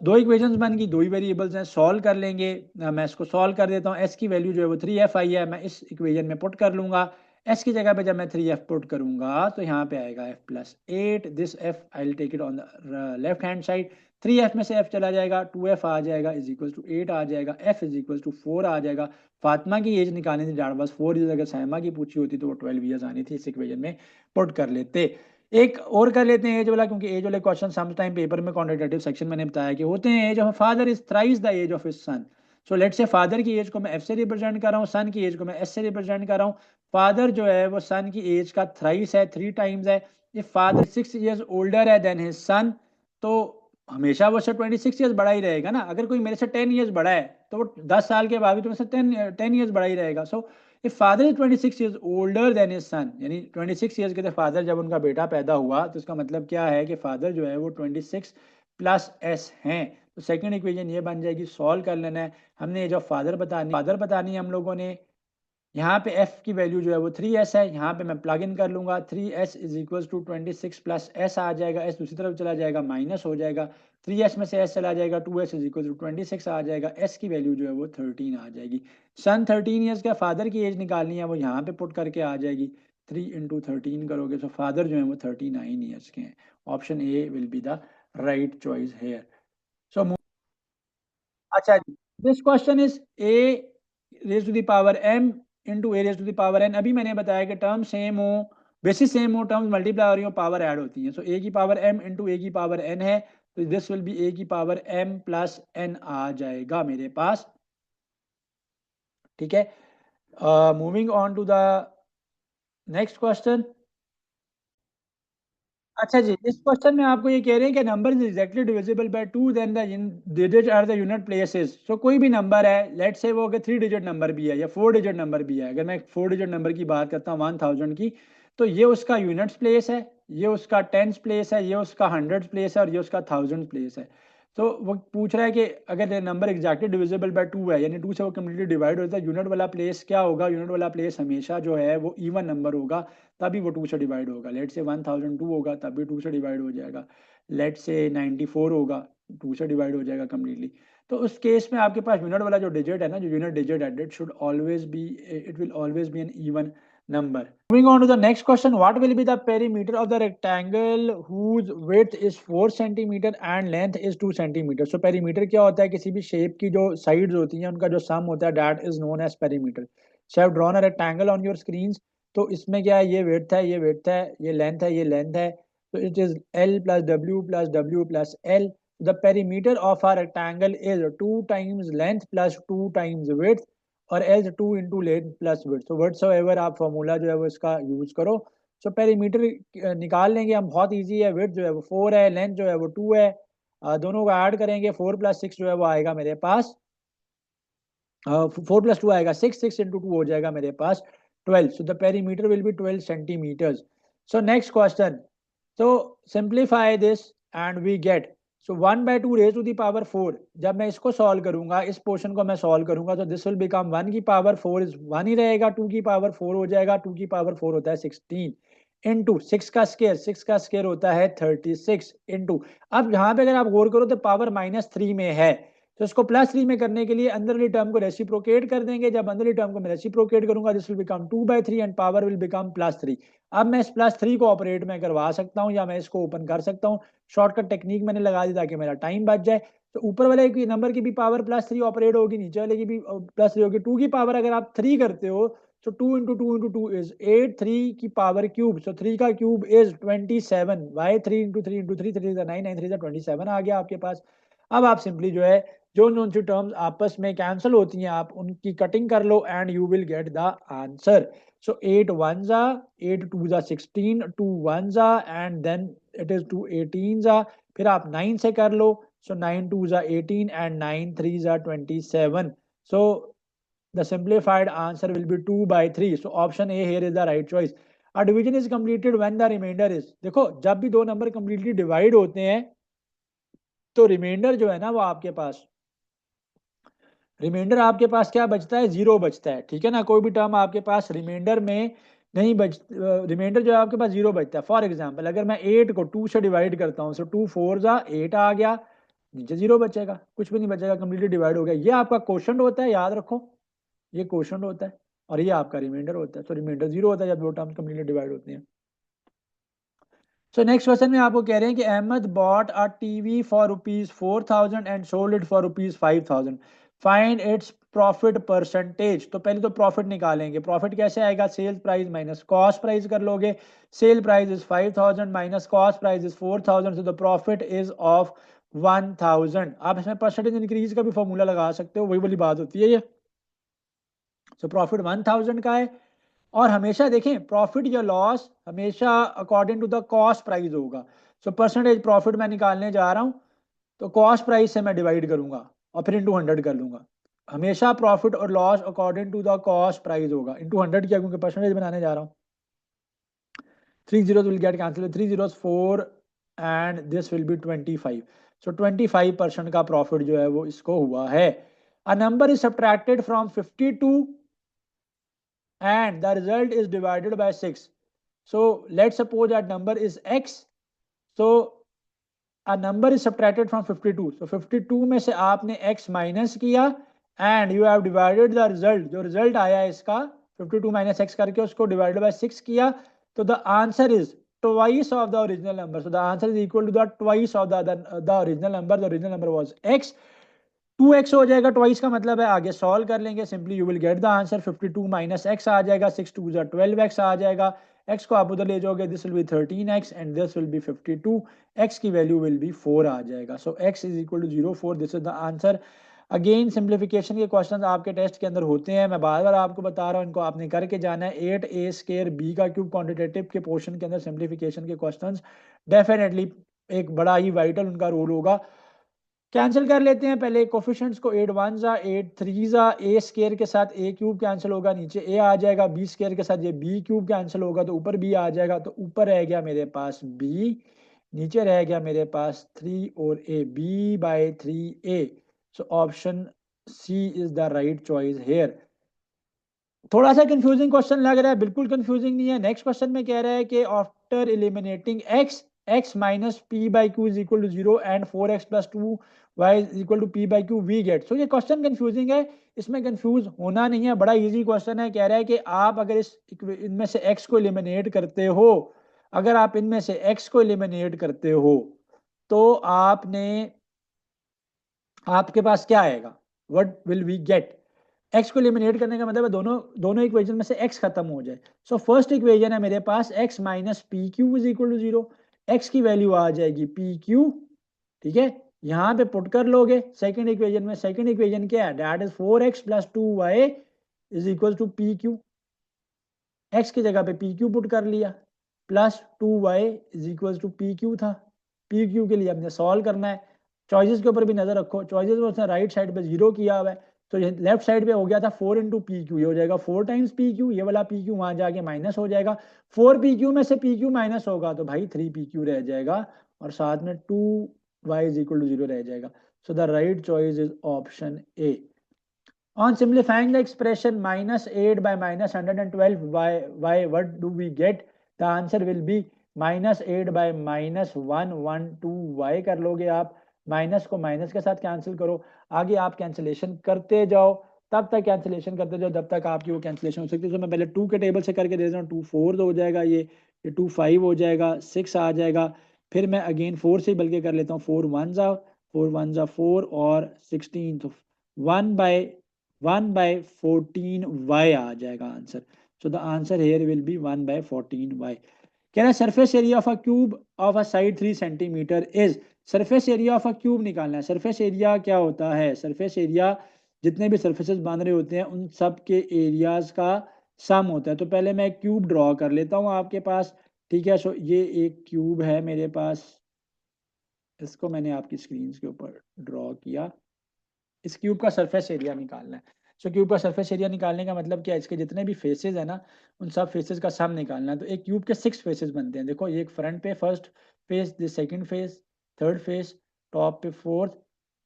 दो इक्वेशंस बन गई, दो ही वेरिएबल्स हैं, सॉल्व कर लेंगे। मैं इसको सॉल्व कर देता हूँ। s की वैल्यू जो है वो 3f आई है, मैं इस इक्वेशन में पुट कर लूंगा। s की जगह पे जब मैं 3f पुट करूंगा तो यहाँ पे आएगा f+8, this f I will take it on the left hand side, 3f में से f चला जाएगा, 2f आ जाएगा इज इक्वल टू 8 आ जाएगा, f इज इक्वल टू 4 आ जाएगा। फातिमा की एज निकालनी थी, बस 4 इयर्स, अगर साइमा की पूछी होती तो वो 12 ईयर्स आनी थी, इस इक्वेशन में पुट कर लेते। एक और कर लेते हैं एज वाला, क्योंकि एज वाले क्वेश्चन सम टाइम पेपर में क्वांटिटेटिव सेक्शन मैंने बताया कि होते हैं। Age of father is thrice the age of his son. So let's say father की एज को मैं एफ से रिप्रेजेंट कर रहा हूँ, सन की एज को मैं एस से रिप्रेजेंट कर रहा हूँ। फादर जो है वो सन की एज का थ्राइस है, 3 times है। इफ फादर 6 years ओल्डर है देन हिज सन, तो हमेशा वो से 26 years बड़ा ही रहेगा ना। अगर कोई मेरे से 10 years बड़ा है तो वो 10 साल के बाद भी तो मेरे से 10 years बड़ा ही रहेगा। So if father is 26 years older than his son, यानी 26 years के थे फादर जब उनका बेटा पैदा हुआ, तो इसका मतलब क्या है कि फादर जो है वो 26 प्लस एस हैं। तो सेकंड इक्वेशन ये बन जाएगी, सॉल्व कर लेना है हमने। जो फादर बतानी है हम लोगों ने, यहाँ पे f की वैल्यू जो है वो 3s है, यहाँ पे मैं प्लग इन कर लूंगा, 3s is equal to 26 plus s आ जाएगा, s दूसरी तरफ चला जाएगा माइनस हो जाएगा, 3s में से s चला जाएगा, 2s इज इक्वल टू 26 आ जाएगा, s की वैल्यू जो है वो 13 आ जाएगी। सन 13 ईयर्स का, फादर की एज निकालनी है वो यहाँ पे पुट करके आ जाएगी, 3 इंटू 13 करोगे तो फादर जो है वो 39 ईयर्स के हैं। Option a will be the right choice here. सो अच्छा जी, this question is a raise to the power m into a raise to the power n। अभी मैंने बताया कि टर्म सेम हो, बेसिस सेम हो, टर्म्स मल्टीप्लाई हो रही हो, पावर ऐड होती है। सो ए की पावर m इंटू ए की पावर n है, तो दिस विल बी ए की पावर m प्लस n आ जाएगा मेरे पास। ठीक है, moving on to the next question. अच्छा जी, इस क्वेश्चन में आपको ये कह रहे हैं कि number is exactly divisible by 2 then the digit are the unit places. So कोई भी नंबर है, लेट्स से वो अगर 3 डिजिट नंबर भी है या 4 डिजिट नंबर भी है, अगर मैं 4 डिजिट नंबर की बात करता हूँ 1000 की, तो ये उसका यूनिट्स प्लेस है, ये उसका टेंस प्लेस है, ये उसका हंड्रेड प्लेस है और ये उसका थाउजेंड प्लेस है। तो वो पूछ रहा है कि अगर नंबर एग्जैक्टली डिविजिबल बाय 2 है, यानी 2 से वो कम्प्लीटली डिवाइड होता है, यूनिट वाला प्लेस क्या होगा, यूनिट वाला प्लेस हमेशा जो है वो इवन नंबर होगा, तभी वो 2 से डिवाइड होगा। लेट से 1002 होगा तब भी 2 से डिवाइड हो जाएगा। लेट से 94 होगा, 2 से डिवाइड हो जाएगा कम्प्लीटली। तो उस केस में आपके पास यूनिट वाला जो डिजिट है ना, जो यूनिट डिजिट है, it should always be, it will always be an even number. Moving on to the next question, what will be the perimeter of the rectangle whose width is 4 centimeter and length is 2 centimeter? So perimeter क्या होता है? किसी भी shape की जो sides होती हैं उनका जो sum होता है, that is known as perimeter. So I have drawn a rectangle on your screens. तो इसमें क्या है? ये width है, ये width है, ये length है, ये length है. So it is L plus W plus L. The perimeter of a rectangle is 2 times length plus 2 times width और else 2 into length plus width. तो वर्ड्स एवर आप फॉर्मूला जो है वो इसका यूज करो. सो पेरीमीटर निकाल लेंगे हम, बहुत इजी है. विड्थ जो है वो 4 है, लेंथ जो है वो 2 है. दोनों को ऐड करेंगे, 4 प्लस 6 जो है वो आएगा मेरे पास 4 प्लस 2 आएगा 6, 6 इंटू 2 हो जाएगा मेरे पास 12. So the perimeter will be 12 centimetres. So next question. So simplify this and we get so 1 by 2 raised to the power 4. जब मैं इसको सॉल्व करूंगा, इस पोर्शन को मैं सॉल्व करूंगा, तो दिस विल बिकम 1 की पावर 4 इज 1 ही रहेगा, 2 की पावर 4 हो जाएगा, 2 की पावर 4 होता है 16 इंटू 6 का स्केयर होता है 36 इंटू. अब यहाँ पे अगर आप गौर करो तो पावर -3 में है, तो इसको +3 में करने के लिए अंदर वाली टर्म को रेसिप्रोकेट कर देंगे. जब अंदर वाली टर्म को मैं रेसिप्रोकेट करूंगा, this will become 2/3 and power will become +3. अब मैं इस +3 को ऑपरेट में करवा सकता हूं या मैं इसको ओपन कर सकता हूं. शॉर्टकट टेक्निक मैंने लगा दी ताकि मेरा टाइम बच जाए. तो ऊपर वाले की नंबर की भी पावर +3 ऑपरेट होगी, नीचे वाले की भी +3 होगी. 2 की पावर अगर आप 3 करते हो तो 2 इंटू 2 इंटू 2 इज 8, 3 की पावर क्यूब. सो 3 का cube is 27. Why 3 into 3 into 3, 3 9, 9 3 27 आ गया आपके पास. अब आप सिंपली जो है जो नॉन सी टर्म्स आपस में कैंसिल होती हैं आप उनकी कटिंग कर लो and you will get the answer. So 8 ones are, 8 twos are 16, 2 ones are, and then it is 2 18s are. फिर आप 9 से कर लो. So 9 twos are 18 and 9 threes are 27. So the simplified answer will be 2/3. So option A here is the right choice. A division is completed when the remainder is. देखो जब भी दो नंबर completely divide होते हैं तो रिमाइंडर जो है ना वो आपके पास रिमाइंडर आपके पास क्या बचता है? 0 बचता है. ठीक है ना. कोई भी टर्म आपके पास रिमाइंडर में नहीं रिमाइंडर जो है आपके पास 0 बचता है. फॉर एग्जांपल अगर मैं 8 को 2 से डिवाइड करता हूं, सो 2 4 8 आ गया, नीचे 0 बचेगा, कुछ भी नहीं बचेगा, कंप्लीटली डिवाइड हो गया. ये आपका क्वोशंट होता है, याद रखो, ये क्वोशंट होता है और ये आपका रिमाइंडर होता है. सो रिमाइंडर 0 होता है जब दो टर्म कंप्लीटली डिवाइड होते हैं. सो नेक्स्ट क्वेश्चन में आपको कह रहे हैं कि Ahmed bought a TV for ₹4,000 and sold it for ₹5,000. Find its profit percentage. तो पहले तो प्रॉफिट निकालेंगे. प्रॉफिट कैसे आएगा? Sale price minus cost price कर लोगे. Sale price is 5,000 minus cost price is 4,000. So the profit is of 1,000. आप इसमें परसेंटेज इंक्रीज का भी फॉर्मूला लगा सकते हो, वही वाली बात होती है ये. सो प्रॉफिट 1,000 का है और हमेशा देखें प्रॉफिट या लॉस हमेशा according to the cost price होगा. सो परसेंटेज प्रॉफिट मैं निकालने जा रहा हूं तो कॉस्ट प्राइस से मैं डिवाइड करूंगा और फिर इंटू 100 कर लूंगा. हमेशा प्रॉफिट और loss according to the cost price होगा. इंटू 100 किया क्योंकि परसेंटेज बनाने जा रहा हूं. 3 zeros will get cancelled. 3 zeros 4 and this will be 25. So 25% का प्रॉफिट जो है वो इसको हुआ है. A number is subtracted from 52 and the result is divided by 6. So let's suppose that number is x. So a number is subtracted from 52. So 52 में से आपने x माइनस किया and you have divided the result. जो result आया इसका 52 minus x करके उसको divided by 6 किया. तो the answer is twice of the original number. So the answer is equal to the twice of the original number. The original number was x. 2x हो जाएगा. ट्वाइस का मतलब है आगे सॉल्व कर लेंगे. Simply you will get the answer. 52 minus x आ जाएगा. 6 2 12x आ जाएगा. x को आप उधर ले जाओगे, this will be 13x and this will be 52. x की वैल्यू विल बी 4 आ जाएगा. So x is equal to 0 4. This is the answer. Again simplification के क्वेश्चंस आपके टेस्ट के अंदर होते हैं. मैं बार बार आपको बता रहा हूँ, इनको आपने करके जाना है. 8a² b का क्यूब क्वांटिटेटिव के पोर्शन के अंदर सिंप्लीफिकेशन के क्वेश्चंस डेफिनेटली एक बड़ा ही वाइटल उनका रोल होगा. कैंसिल कर लेते हैं पहले कोफिशिएंट्स को. 8 1s 8 3s a स्क्वायर के साथ a क्यूब कैंसिल होगा, नीचे a आ जाएगा. b स्क्वायर के साथ ये b क्यूब कैंसिल होगा तो ऊपर b आ जाएगा. तो ऊपर रह गया मेरे पास b, नीचे रह गया मेरे पास 3 और a, b/3a. So option c is the right choice here. थोड़ा सा कंफ्यूजिंग क्वेश्चन लग रहा है, बिल्कुल कंफ्यूजिंग नहीं है. नेक्स्ट क्वेश्चन में कह रहा है कि after eliminating x x minus p by q is equal to 0 and 4x plus 2y is equal to p by q we get। so ये क्वेश्चन कंफ्यूजिंग है, इसमें कंफ्यूज होना नहीं है, बड़ा इजी क्वेश्चन है। कह रहा है कि आप अगर इनमें से x को एलिमिनेट करते हो, अगर आप इनमें से x को एलिमिनेट करते हो तो आपके पास क्या आएगा, what will we get. x को एलिमिनेट करने का मतलब है दोनों दोनों इक्वेशन में से x खत्म हो जाए। सो फर्स्ट इक्वेशन है मेरे पास x minus p q is equal to 0, x की वैल्यू आ जाएगी पी क्यू, ठीक है, यहां पे पुट कर लोगे सेकंड इक्वेशन में। सेकंड इक्वेशन क्या है, that is 4x plus 2y is equal to p q, x की जगह पे पी क्यू पुट कर लिया, plus 2y is equal to p q था। पी क्यू के लिए हमने सॉल्व करना है। चॉइसेस के ऊपर भी नजर रखो, चॉइसेस में उसने राइट साइड पे 0 किया हुआ है, तो ये लेफ्ट साइड पे हो गया था 4 इंटू पी क्यू, ये हो जाएगा 4 टाइम्स पी क्यू, ये वाला पी क्यू वहां जाके माइनस हो जाएगा। 4 पी क्यू में से पी क्यू माइनस होगा तो भाई 3 पी क्यू रह जाएगा, और साथ में 2y इज इक्वल टू 0 रह जाएगा। So the right choice is option A. On simplifying the expression minus 8 by minus 112 y, what do we get? The answer will be minus 8 by minus 112 y कर लोगे आप, माइनस को माइनस के साथ कैंसिल करो, आगे आप कैंसिलेशन करते जाओ, तब तक कैंसिलेशन करते जाओ जब तक आपकी वो कैंसिलेशन हो सकती है। तो मैं पहले 2 के टेबल से करके दे रहा हूँ, 2 4 हो जाएगा, ये 2 5 हो जाएगा, 6 आ जाएगा, फिर मैं अगेन 4 से बल्कि कर लेता हूँ, 4 1 जा 4 और 16, तो 1 by 14y आ जाएगा answer. So the answer here will be 1 by 14y। कह रहा है surface area of a cube of a side 3 centimetre is, surface area of a cube निकालना है। सरफेस एरिया क्या होता है, सरफेस एरिया जितने भी सरफेसेस बन रहे होते हैं उन सब के एरियाज का सम होता है। तो पहले मैं एक क्यूब ड्रॉ कर लेता हूँ आपके पास, ठीक है। सो ये एक क्यूब है मेरे पास, इसको मैंने आपकी स्क्रीन के ऊपर ड्रॉ किया। इस क्यूब का सरफेस एरिया निकालना है। सो क्यूब का सरफेस एरिया निकालने का मतलब क्या है, इसके जितने भी फेसेस है ना उन सब फेसेस का सम निकालना है। तो एक क्यूब के 6 फेसेस बनते हैं, देखो ये एक फ्रंट पे first face, this second face, third phase, top पे फोर्थ,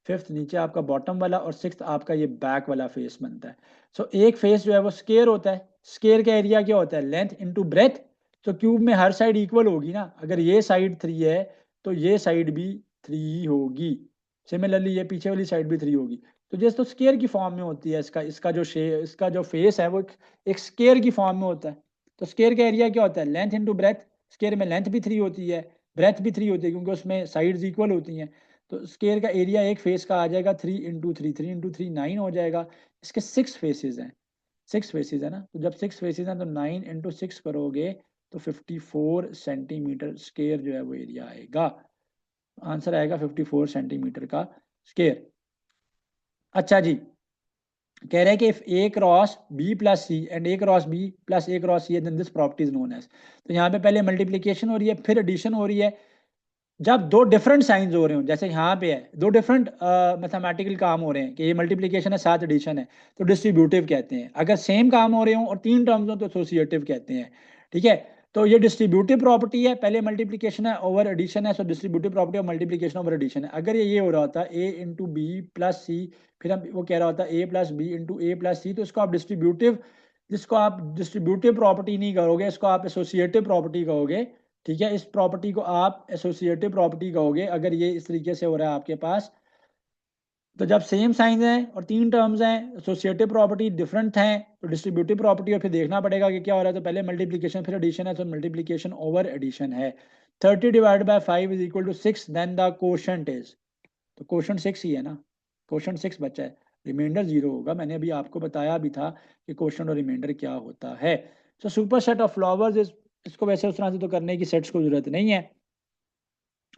फिफ्थ नीचे आपका बॉटम वाला, और सिक्स्थ आपका ये बैक वाला फेस बनता है। सो एक फेस जो है वो स्केयर होता है, स्केयर का एरिया क्या होता है, लेंथ इंटू ब्रेथ। तो क्यूब में हर साइड इक्वल होगी ना, अगर ये साइड 3 है तो ये साइड भी 3 होगी, सिमिलरली ये पीछे वाली साइड भी 3 होगी। तो जैसे तो स्केयर की फॉर्म में होती है, इसका जो फेस है वो एक स्केयर की फॉर्म में होता है। तो स्केयर का एरिया क्या होता है, लेंथ इंटू ब्रेथ। स्केयर में लेंथ भी 3 होती है, ब्रेथ भी 3 होती है, क्योंकि उसमें साइड्स इक्वल होती हैं। तो स्केयर का एरिया एक फेस का आ जाएगा 3 9 हो जाएगा। इसके 6 फेसेस हैं, 6 फेसेस है ना, तो जब 6 फेसेस हैं तो 9 इंटू 6 करोगे तो 54 सेंटीमीटर स्केयर जो है वो एरिया आएगा। आंसर आएगा 54 सेंटीमीटर का स्केयर। अच्छा जी, कह रहे हैं कि if a cross b plus c and a cross b plus a cross c then this property is known as. तो यहाँ पे पहले मल्टीप्लीकेशन हो रही है फिर एडिशन हो रही है। जब दो डिफरेंट साइंस हो रहे हो, जैसे यहाँ पे है दो डिफरेंट मैथमेटिकल काम हो रहे हैं कि ये मल्टीप्लीकेशन है साथ एडिशन है, तो डिस्ट्रीब्यूटिव कहते हैं। अगर सेम काम हो रहे हो और 3 टर्म्स हो तो एसोसिएटिव कहते हैं, ठीक है। तो ये डिस्ट्रीब्यूटिव प्रॉपर्टी है, पहले मल्टीप्लीकेशन है ओवर एडिशन है, so distributive property of multiplication over addition है। अगर ये हो रहा होता a into b plus c, फिर हम वो कह रहा होता a plus b into a plus c, तो इसको आप डिस्ट्रीब्यूटिव प्रॉपर्टी नहीं कहोगे, इसको आप एसोसिएटिव प्रॉपर्टी कहोगे, ठीक है। इस प्रॉपर्टी को आप एसोसिएटिव प्रॉपर्टी कहोगे अगर ये इस तरीके से हो रहा है आपके पास। तो जब सेम साइन है और 3 टर्म्स हैं, एसोसिएटिव प्रॉपर्टी डिफरेंट हैं, तो डिस्ट्रीब्यूटिव प्रॉपर्टी और फिर देखना पड़ेगा कि क्या हो रहा है। तो पहले मल्टीप्लीकेशन फिर एडिशन है, तो मल्टीप्लीकेशन ओवर एडिशन है। 30 divide by 5 is equal to 6, then the quotient is, तो कोशेंट 6 ही है ना, कोशेंट 6 बचा है, रिमाइंडर 0 होगा। मैंने अभी आपको बताया भी था कि कोशेंट और रिमाइंडर क्या होता है। So super set of flowers is, इसको वैसे उस तरह से तो करने की सेट्स को जरूरत नहीं है,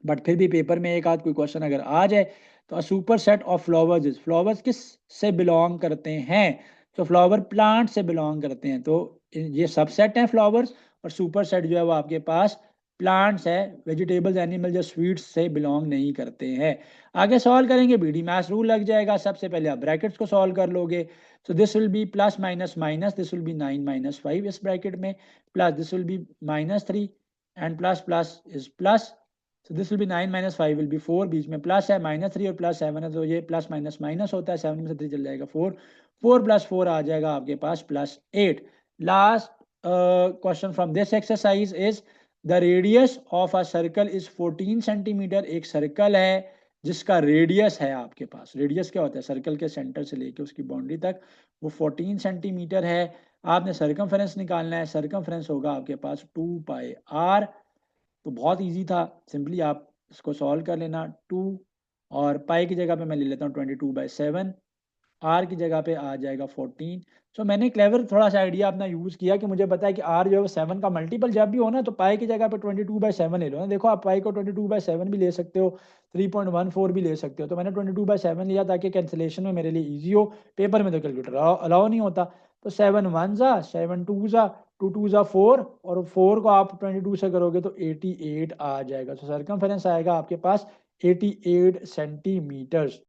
बट फिर भी पेपर में एक आध कोई क्वेश्चन अगर आ जाए तो super set of flowers is, flowers किस से बिलोंग करते हैं, तो फ्लावर प्लांट से बिलोंग करते हैं। तो ये सबसेट है फ्लावर्स, और सुपर सेट जो है वो आपके पास प्लांट्स है, वेजिटेबल्स एनिमल या स्वीट्स से बिलोंग नहीं करते हैं। आगे सॉल्व करेंगे, बीडी मैथ्स रूल लग जाएगा। सबसे पहले आप ब्रैकेट्स को सॉल्व कर लोगे। So this will B plus minus minus, this will be 9 minus 5 इस ब्रैकेट में, plus this will B -3 and plus plus is plus. So this will be 9 minus 5 will be 4, बीच में प्लस है, -3 और प्लस 7 है, तो ये प्लस माइनस माइनस होता है, 7 में से 3 चल जाएगा 4, 4 प्लस 4 आ जाएगा आपके पास +8। Last question from this exercise is the radius of a circle is 14 centimetre. एक सर्कल है जिसका रेडियस है आपके पास, रेडियस क्या होता है सर्कल के सेंटर से लेके उसकी बाउंड्री तक, वो 14 सेंटीमीटर है। आपने सरकमफेरेंस निकालना है, सरकमफेरेंस होगा आपके पास 2πr। तो बहुत इजी था, सिंपली आप इसको सॉल्व कर लेना। 2 और पाई की जगह पे मैं ले लेता हूँ 22/7, आर की जगह पे आ जाएगा 14। सो मैंने क्लेवर थोड़ा सा आइडिया अपना यूज़ किया कि मुझे पता है कि आर जो है वो 7 का मल्टीपल जब भी हो ना, तो पाई की जगह पे 22/7 ले लो ना। देखो आप पाई को 22/7 भी ले सकते हो, 3.14 भी ले सकते हो। तो मैंने 22/7 लिया ताकि कैंसिलेशन में मेरे लिए ईजी हो। पेपर में तो कैलकुलेटर अलाउ नहीं होता। तो 7 1 जा, 7 2 जा, 2 2 जा 4, और 4 को आप 22 से करोगे तो 88 आ जाएगा। तो सरकमफेरेंस आएगा आपके पास 88 centimetres.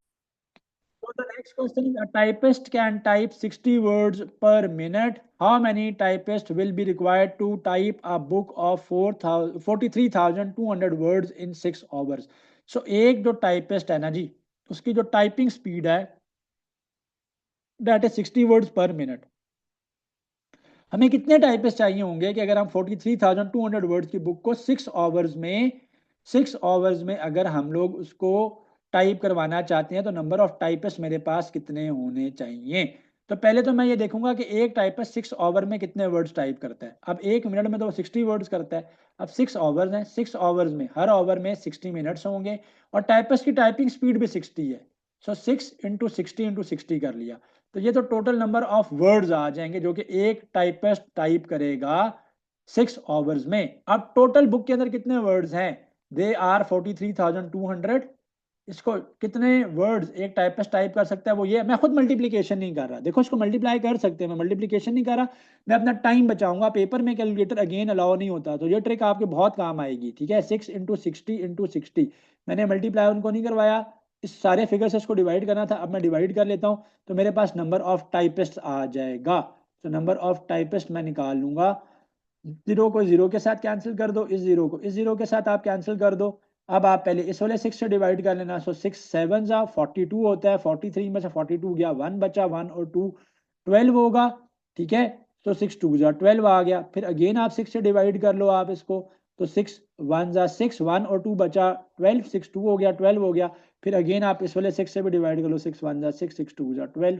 So the next question is, a typist can type 60 words per minute. How many typists will be required to type a book of 43,200 words in 6 hours? So एक जो typist है ना जी, उसकी जो typing speed है that is 60 words per minute. हमें कितने टाइपिस्ट चाहिए होंगे कि अगर हम 43,200 वर्ड्स की बुक को 6 आवर्स में अगर हम लोग उसको टाइप करवाना चाहते हैं, तो नंबर ऑफ टाइपिस्ट मेरे पास कितने होने चाहिए। तो पहले तो मैं ये देखूंगा कि एक टाइपिस्ट 6 आवर में कितने वर्ड्स टाइप करता है। अब 1 मिनट में तो वो 60 वर्ड्स करता है। अब 6 आवर्स हैं, 6 आवर्स में हर आवर में 60 मिनट्स होंगे, और टाइपिस्ट की टाइपिंग स्पीड भी 60 है। सो 6 × 60 × 60 कर लिया। तो ये तो टोटल नंबर ऑफ वर्ड्स आ जाएंगे जो कि एक टाइपिस्ट टाइप करेगा 6 आवर्स में। अब टोटल बुक के अंदर कितने वर्ड्स हैं, दे आर 43,200। इसको कितने वर्ड्स एक टाइपिस्ट टाइप कर सकता है वो ये। मैं खुद मल्टीप्लीकेशन नहीं कर रहा, देखो इसको मल्टीप्लाई कर सकते हैं, मैं मल्टीप्लीकेशन नहीं कर रहा। मैं अपना टाइम बचाऊंगा, पेपर में कैलकुलेटर अगेन अलाउ नहीं होता। तो ये ट्रिक आपके बहुत काम आएगी, ठीक है। 6 × 60 × 60 मैंने मल्टीप्लाई उनको नहीं करवाया, इस सारे फिगर से इसको डिवाइड करना था। अब मैं डिवाइड कर लेता हूँ, तो मेरे पास नंबर ऑफ टाइपिस्ट आ जाएगा। तो नंबर ऑफ टाइपिस्ट मैं निकाल लूंगा। 0 को 0 के साथ कैंसिल कर दो, इस 0 को इस 0 के साथ आप कैंसिल कर दो। अब आप पहले इस वाले 6 से डिवाइड कर लेना। सो 6 7 जा 42 होता है, 43 में से 42 गया, 1 बचा, 1 और 2 12 होगा, ठीक है। तो 6 2 जा 12 आ गया। फिर अगेन आप 6 से डिवाइड कर लो आप इसको, तो 6 1 जा 6, 1 और 2 बचा 12, 6 2 हो गया, 12 हो गया। फिर अगेन आप इस वाले 6 से भी डिवाइड कर लो, 6 1 जा 6, 6 2 जा 12।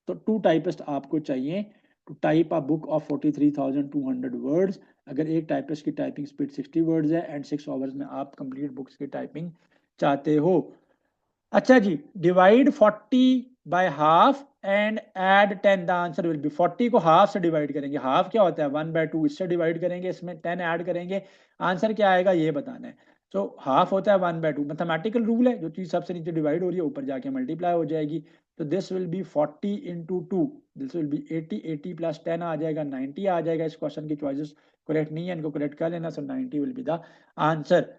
तो 2 टाइपिस्ट आपको चाहिए to type a book of 43,200 words. अगर एक टाइपिस्ट की टाइपिंग स्पीड 60 वर्ड्स है एंड 6 आवर्स में आप कंप्लीट बुक्स की टाइपिंग चाहते हो। अच्छा जी, divide 40 by half and add 10, the answer will be. 40 को हाफ से डिवाइड करेंगे, हाफ क्या होता है 1/2, इससे डिवाइड करेंगे, इसमें 10 ऐड करेंगे, आंसर क्या आएगा ये बताना है। सो हाफ होता है 1/2, मैथमेटिकल रूल है, जो चीज सबसे नीचे डिवाइड हो रही है ऊपर जाके मल्टीप्लाई हो जाएगी। तो this will be 40 × 2, this will B 80, 80 + 10 आ जाएगा 90 आ जाएगा। इस क्वेश्चन की चॉइसेस करेक्ट नहीं है, इनको करेक्ट कर लेना। So 90 will be the answer.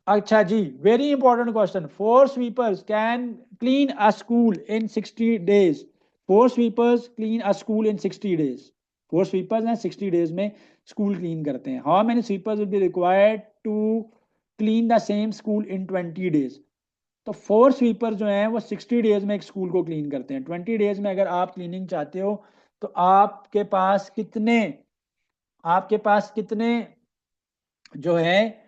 अच्छा जी, very important question, 4 sweepers can clean a school in 60 days. 4 sweepers clean a school in 60 days. 4 sweepers हैं, 60 डेज में स्कूल क्लीन करते हैं। How many sweepers will be required to clean the same school in 20 days. तो 4 स्वीपर जो हैं वो 60 डेज में एक स्कूल को क्लीन करते हैं। 20 डेज में अगर आप क्लीनिंग चाहते हो तो आपके पास कितने जो है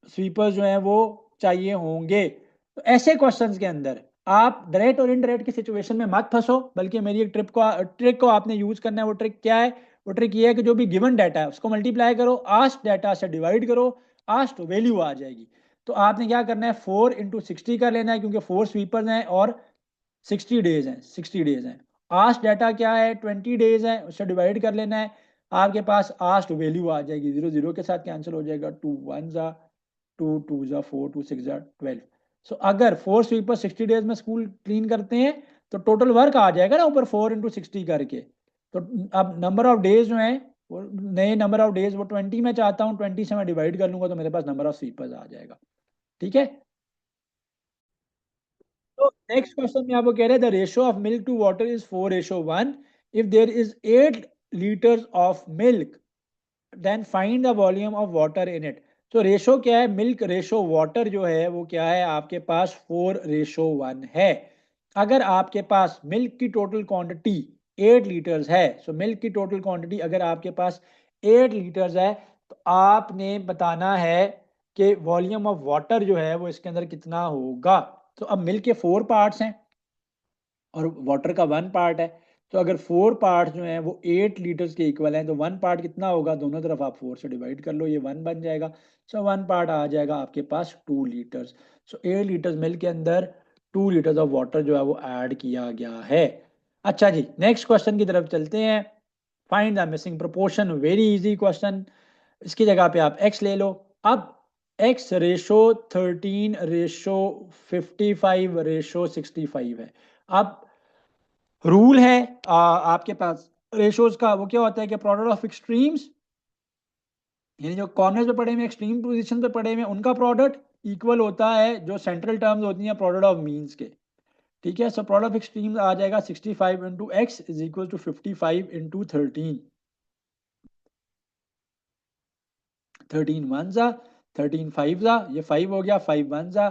स्वीपर जो है वो चाहिए होंगे। तो ऐसे क्वेश्चंस के अंदर आप डायरेक्ट और इनडायरेक्ट की सिचुएशन में मत फंसो, बल्कि मेरी एक ट्रिक को आपने यूज करना है। वो ट्रिक क्या है, वो ट्रिक ये है कि जो भी गिवन डाटा है उसको मल्टीप्लाई करो, आस्ट डाटा से डिवाइड करो, आस्ट वैल्यू आ जाएगी। तो आपने क्या करना है, 4 × 60 कर लेना है, क्योंकि 4 स्वीपर्स हैं और 60 डेज हैं। आस्ट डाटा क्या है 20 डेज है, उससे डिवाइड कर लेना है। आपके पास आस्ट वैल्यू आ जाएगी, 0 0 के साथ कैंसिल हो जाएगा, 2 1 जा 2 2 जा 4, 2 6 जा 12। सो अगर 4 स्वीपर 60 डेज में स्कूल क्लीन करते हैं तो टोटल वर्क आ जाएगा ना ऊपर 4 × 60 करके। तो अब नंबर ऑफ डेज जो है वो नए नंबर ऑफ डेज वो 20 में चाहता हूँ, 20 से मैं डिवाइड कर लूंगा तो मेरे पास नंबर ऑफ स्वीपर्स आ जाएगा, ठीक है। तो नेक्स्ट क्वेश्चन में आपको कह रहे हैं the ratio of milk to water is 4:1। If there is 8 litres of milk then find the volume of water in it. तो रेशो क्या है, मिल्क रेशो वाटर जो है वो क्या है आपके पास 4:1 है। अगर आपके पास मिल्क की टोटल क्वांटिटी 8 लीटर्स है, सो मिल्क की टोटल क्वांटिटी अगर आपके पास 8 लीटर्स है, तो आपने बताना है कि वॉल्यूम ऑफ वाटर जो है वो इसके अंदर कितना होगा। तो अब मिल्क के 4 पार्ट्स हैं और वाटर का 1 पार्ट है, तो अगर 4 पार्ट जो हैं वो 8 लीटर्स के इक्वल हैं, तो 1 पार्ट कितना होगा, दोनों तरफ आप 4 से डिवाइड कर लो, ये 1 बन जाएगा। सो 1 पार्ट आ जाएगा आपके पास 2 लीटर्स। सो 8 लीटर्स मिल्क के अंदर 2 लीटर्स ऑफ वाटर जो है वो ऐड किया गया है। अच्छा जी, नेक्स्ट क्वेश्चन की तरफ चलते हैं। Find the missing proportion, very easy question. इसकी जगह पे आप x ले लो। अब x रेशो 13 रेशो 55 रेशो 65 है। अब रूल है आपके पास रेशोज का, वो क्या होता है कि प्रोडक्ट ऑफ एक्सट्रीम्स, यानी जो कॉर्नर्स पे पड़े हुए एक्सट्रीम पोजीशन पे पड़े हुए उनका प्रोडक्ट इक्वल होता है जो सेंट्रल टर्म्स होती हैं प्रोडक्ट ऑफ मीन्स के। ठीक है, सो प्रोडक्ट ऑफ एक्सट्रीम्स आ जाएगा 65 into x is equal to 55 into 13। 13 one ज़ा, 13 फाइव ज़ा, ये 5 हो गया, 5 वन ज़ा,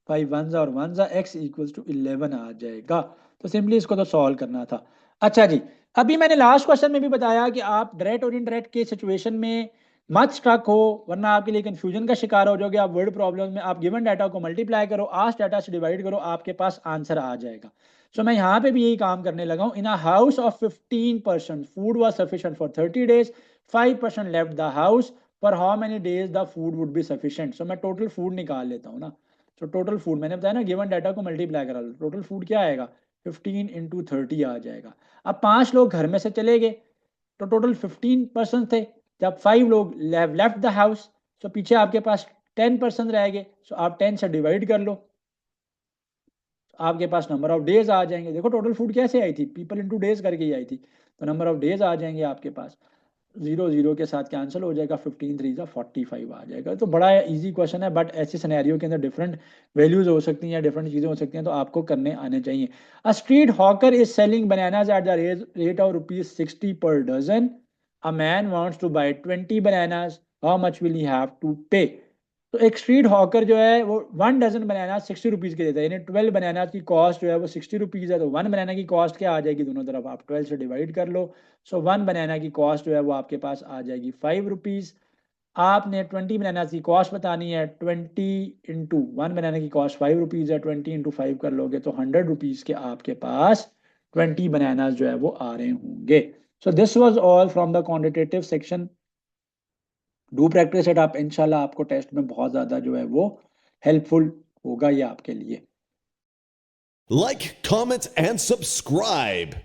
5 वन ज़ा और 1 ज़ा, एक्स इक्वल्स टू 11 आ जाएगा। तो सिंपली इसको तो सॉल्व करना था। अच्छा जी, अभी मैंने लास्ट क्वेश्चन में भी बताया कि आप डायरेक्ट और इनडायरेक्ट के सिचुएशन में मत स्टक हो, वरना आपके लिए कंफ्यूजन का शिकार हो जाओगे। आप वर्ड प्रॉब्लम में आप गिवन डाटा को मल्टीप्लाई करो, आस्ट डाटा से डिवाइड करो, आपके पास आंसर आ जाएगा। सो मैं यहाँ पे भी यही काम करने लगा हूँ। In a house of 15% food was sufficient for 30 days, 5% left the house, पर how many days the food would be sufficient. So मैं टोटल फूड निकाल लेता हूँ ना। सो टोटल फूड मैंने बताया ना, गिवन डाटा को मल्टीप्लाई करा लो, टोटल फूड क्या आएगा, 15 इंटू 30 आ जाएगा। अब 5 लोग घर में से चले गए, तो टोटल 15 पर्सन थे। जब 5 लोग लेफ्ट द हाउस, तो पीछे आपके पास 10 पर्सन रह गए। सो आप 10 से डिवाइड कर लो, आपके पास नंबर ऑफ डेज आ जाएंगे। देखो टोटल फूड कैसे आई थी, पीपल इंटू डेज करके ही आई थी, तो नंबर ऑफ डेज आ जाएंगे आपके पास। 0 0 के साथ कैंसिल हो जाएगा, 15 3 45 आ जाएगा। तो बड़ा इजी क्वेश्चन है, बट ऐसे सिनेरियो के अंदर डिफरेंट वैल्यूज हो सकती हैं, डिफरेंट चीज़ें हो सकती हैं, तो आपको करने आने चाहिए। A street hawker is selling bananas at the rate of ₹60 per dozen. A man wants to buy 20 bananas, how much will he have to pay. तो एक स्ट्रीट हॉकर जो है वो 1 डजन बनाना 60 रुपीज़ के देता है, यानी 12 बनाना की कॉस्ट जो है वो 60 रुपीज़ है। तो 1 बनाना की कॉस्ट क्या आ जाएगी, दोनों तरफ आप 12 से डिवाइड कर लो। सो 1 बनाना की कॉस्ट जो है वो आपके पास आ जाएगी 5 रुपीज़। आपने 20 बनाना की कॉस्ट बतानी है, 20 इंटू 1 बनाना की कॉस्ट 5 रुपीज़ है, 20 इंटू 5 कर लोगे तो 100 रुपीज़ के आपके पास 20 बनाना जो है वो आ रहे होंगे। So this was all from the quantitative section. Do practice it, आप इंशाल्लाह आपको टेस्ट में बहुत ज़्यादा जो है वो हेल्पफुल होगा ये आपके लिए। Like, comment, and subscribe.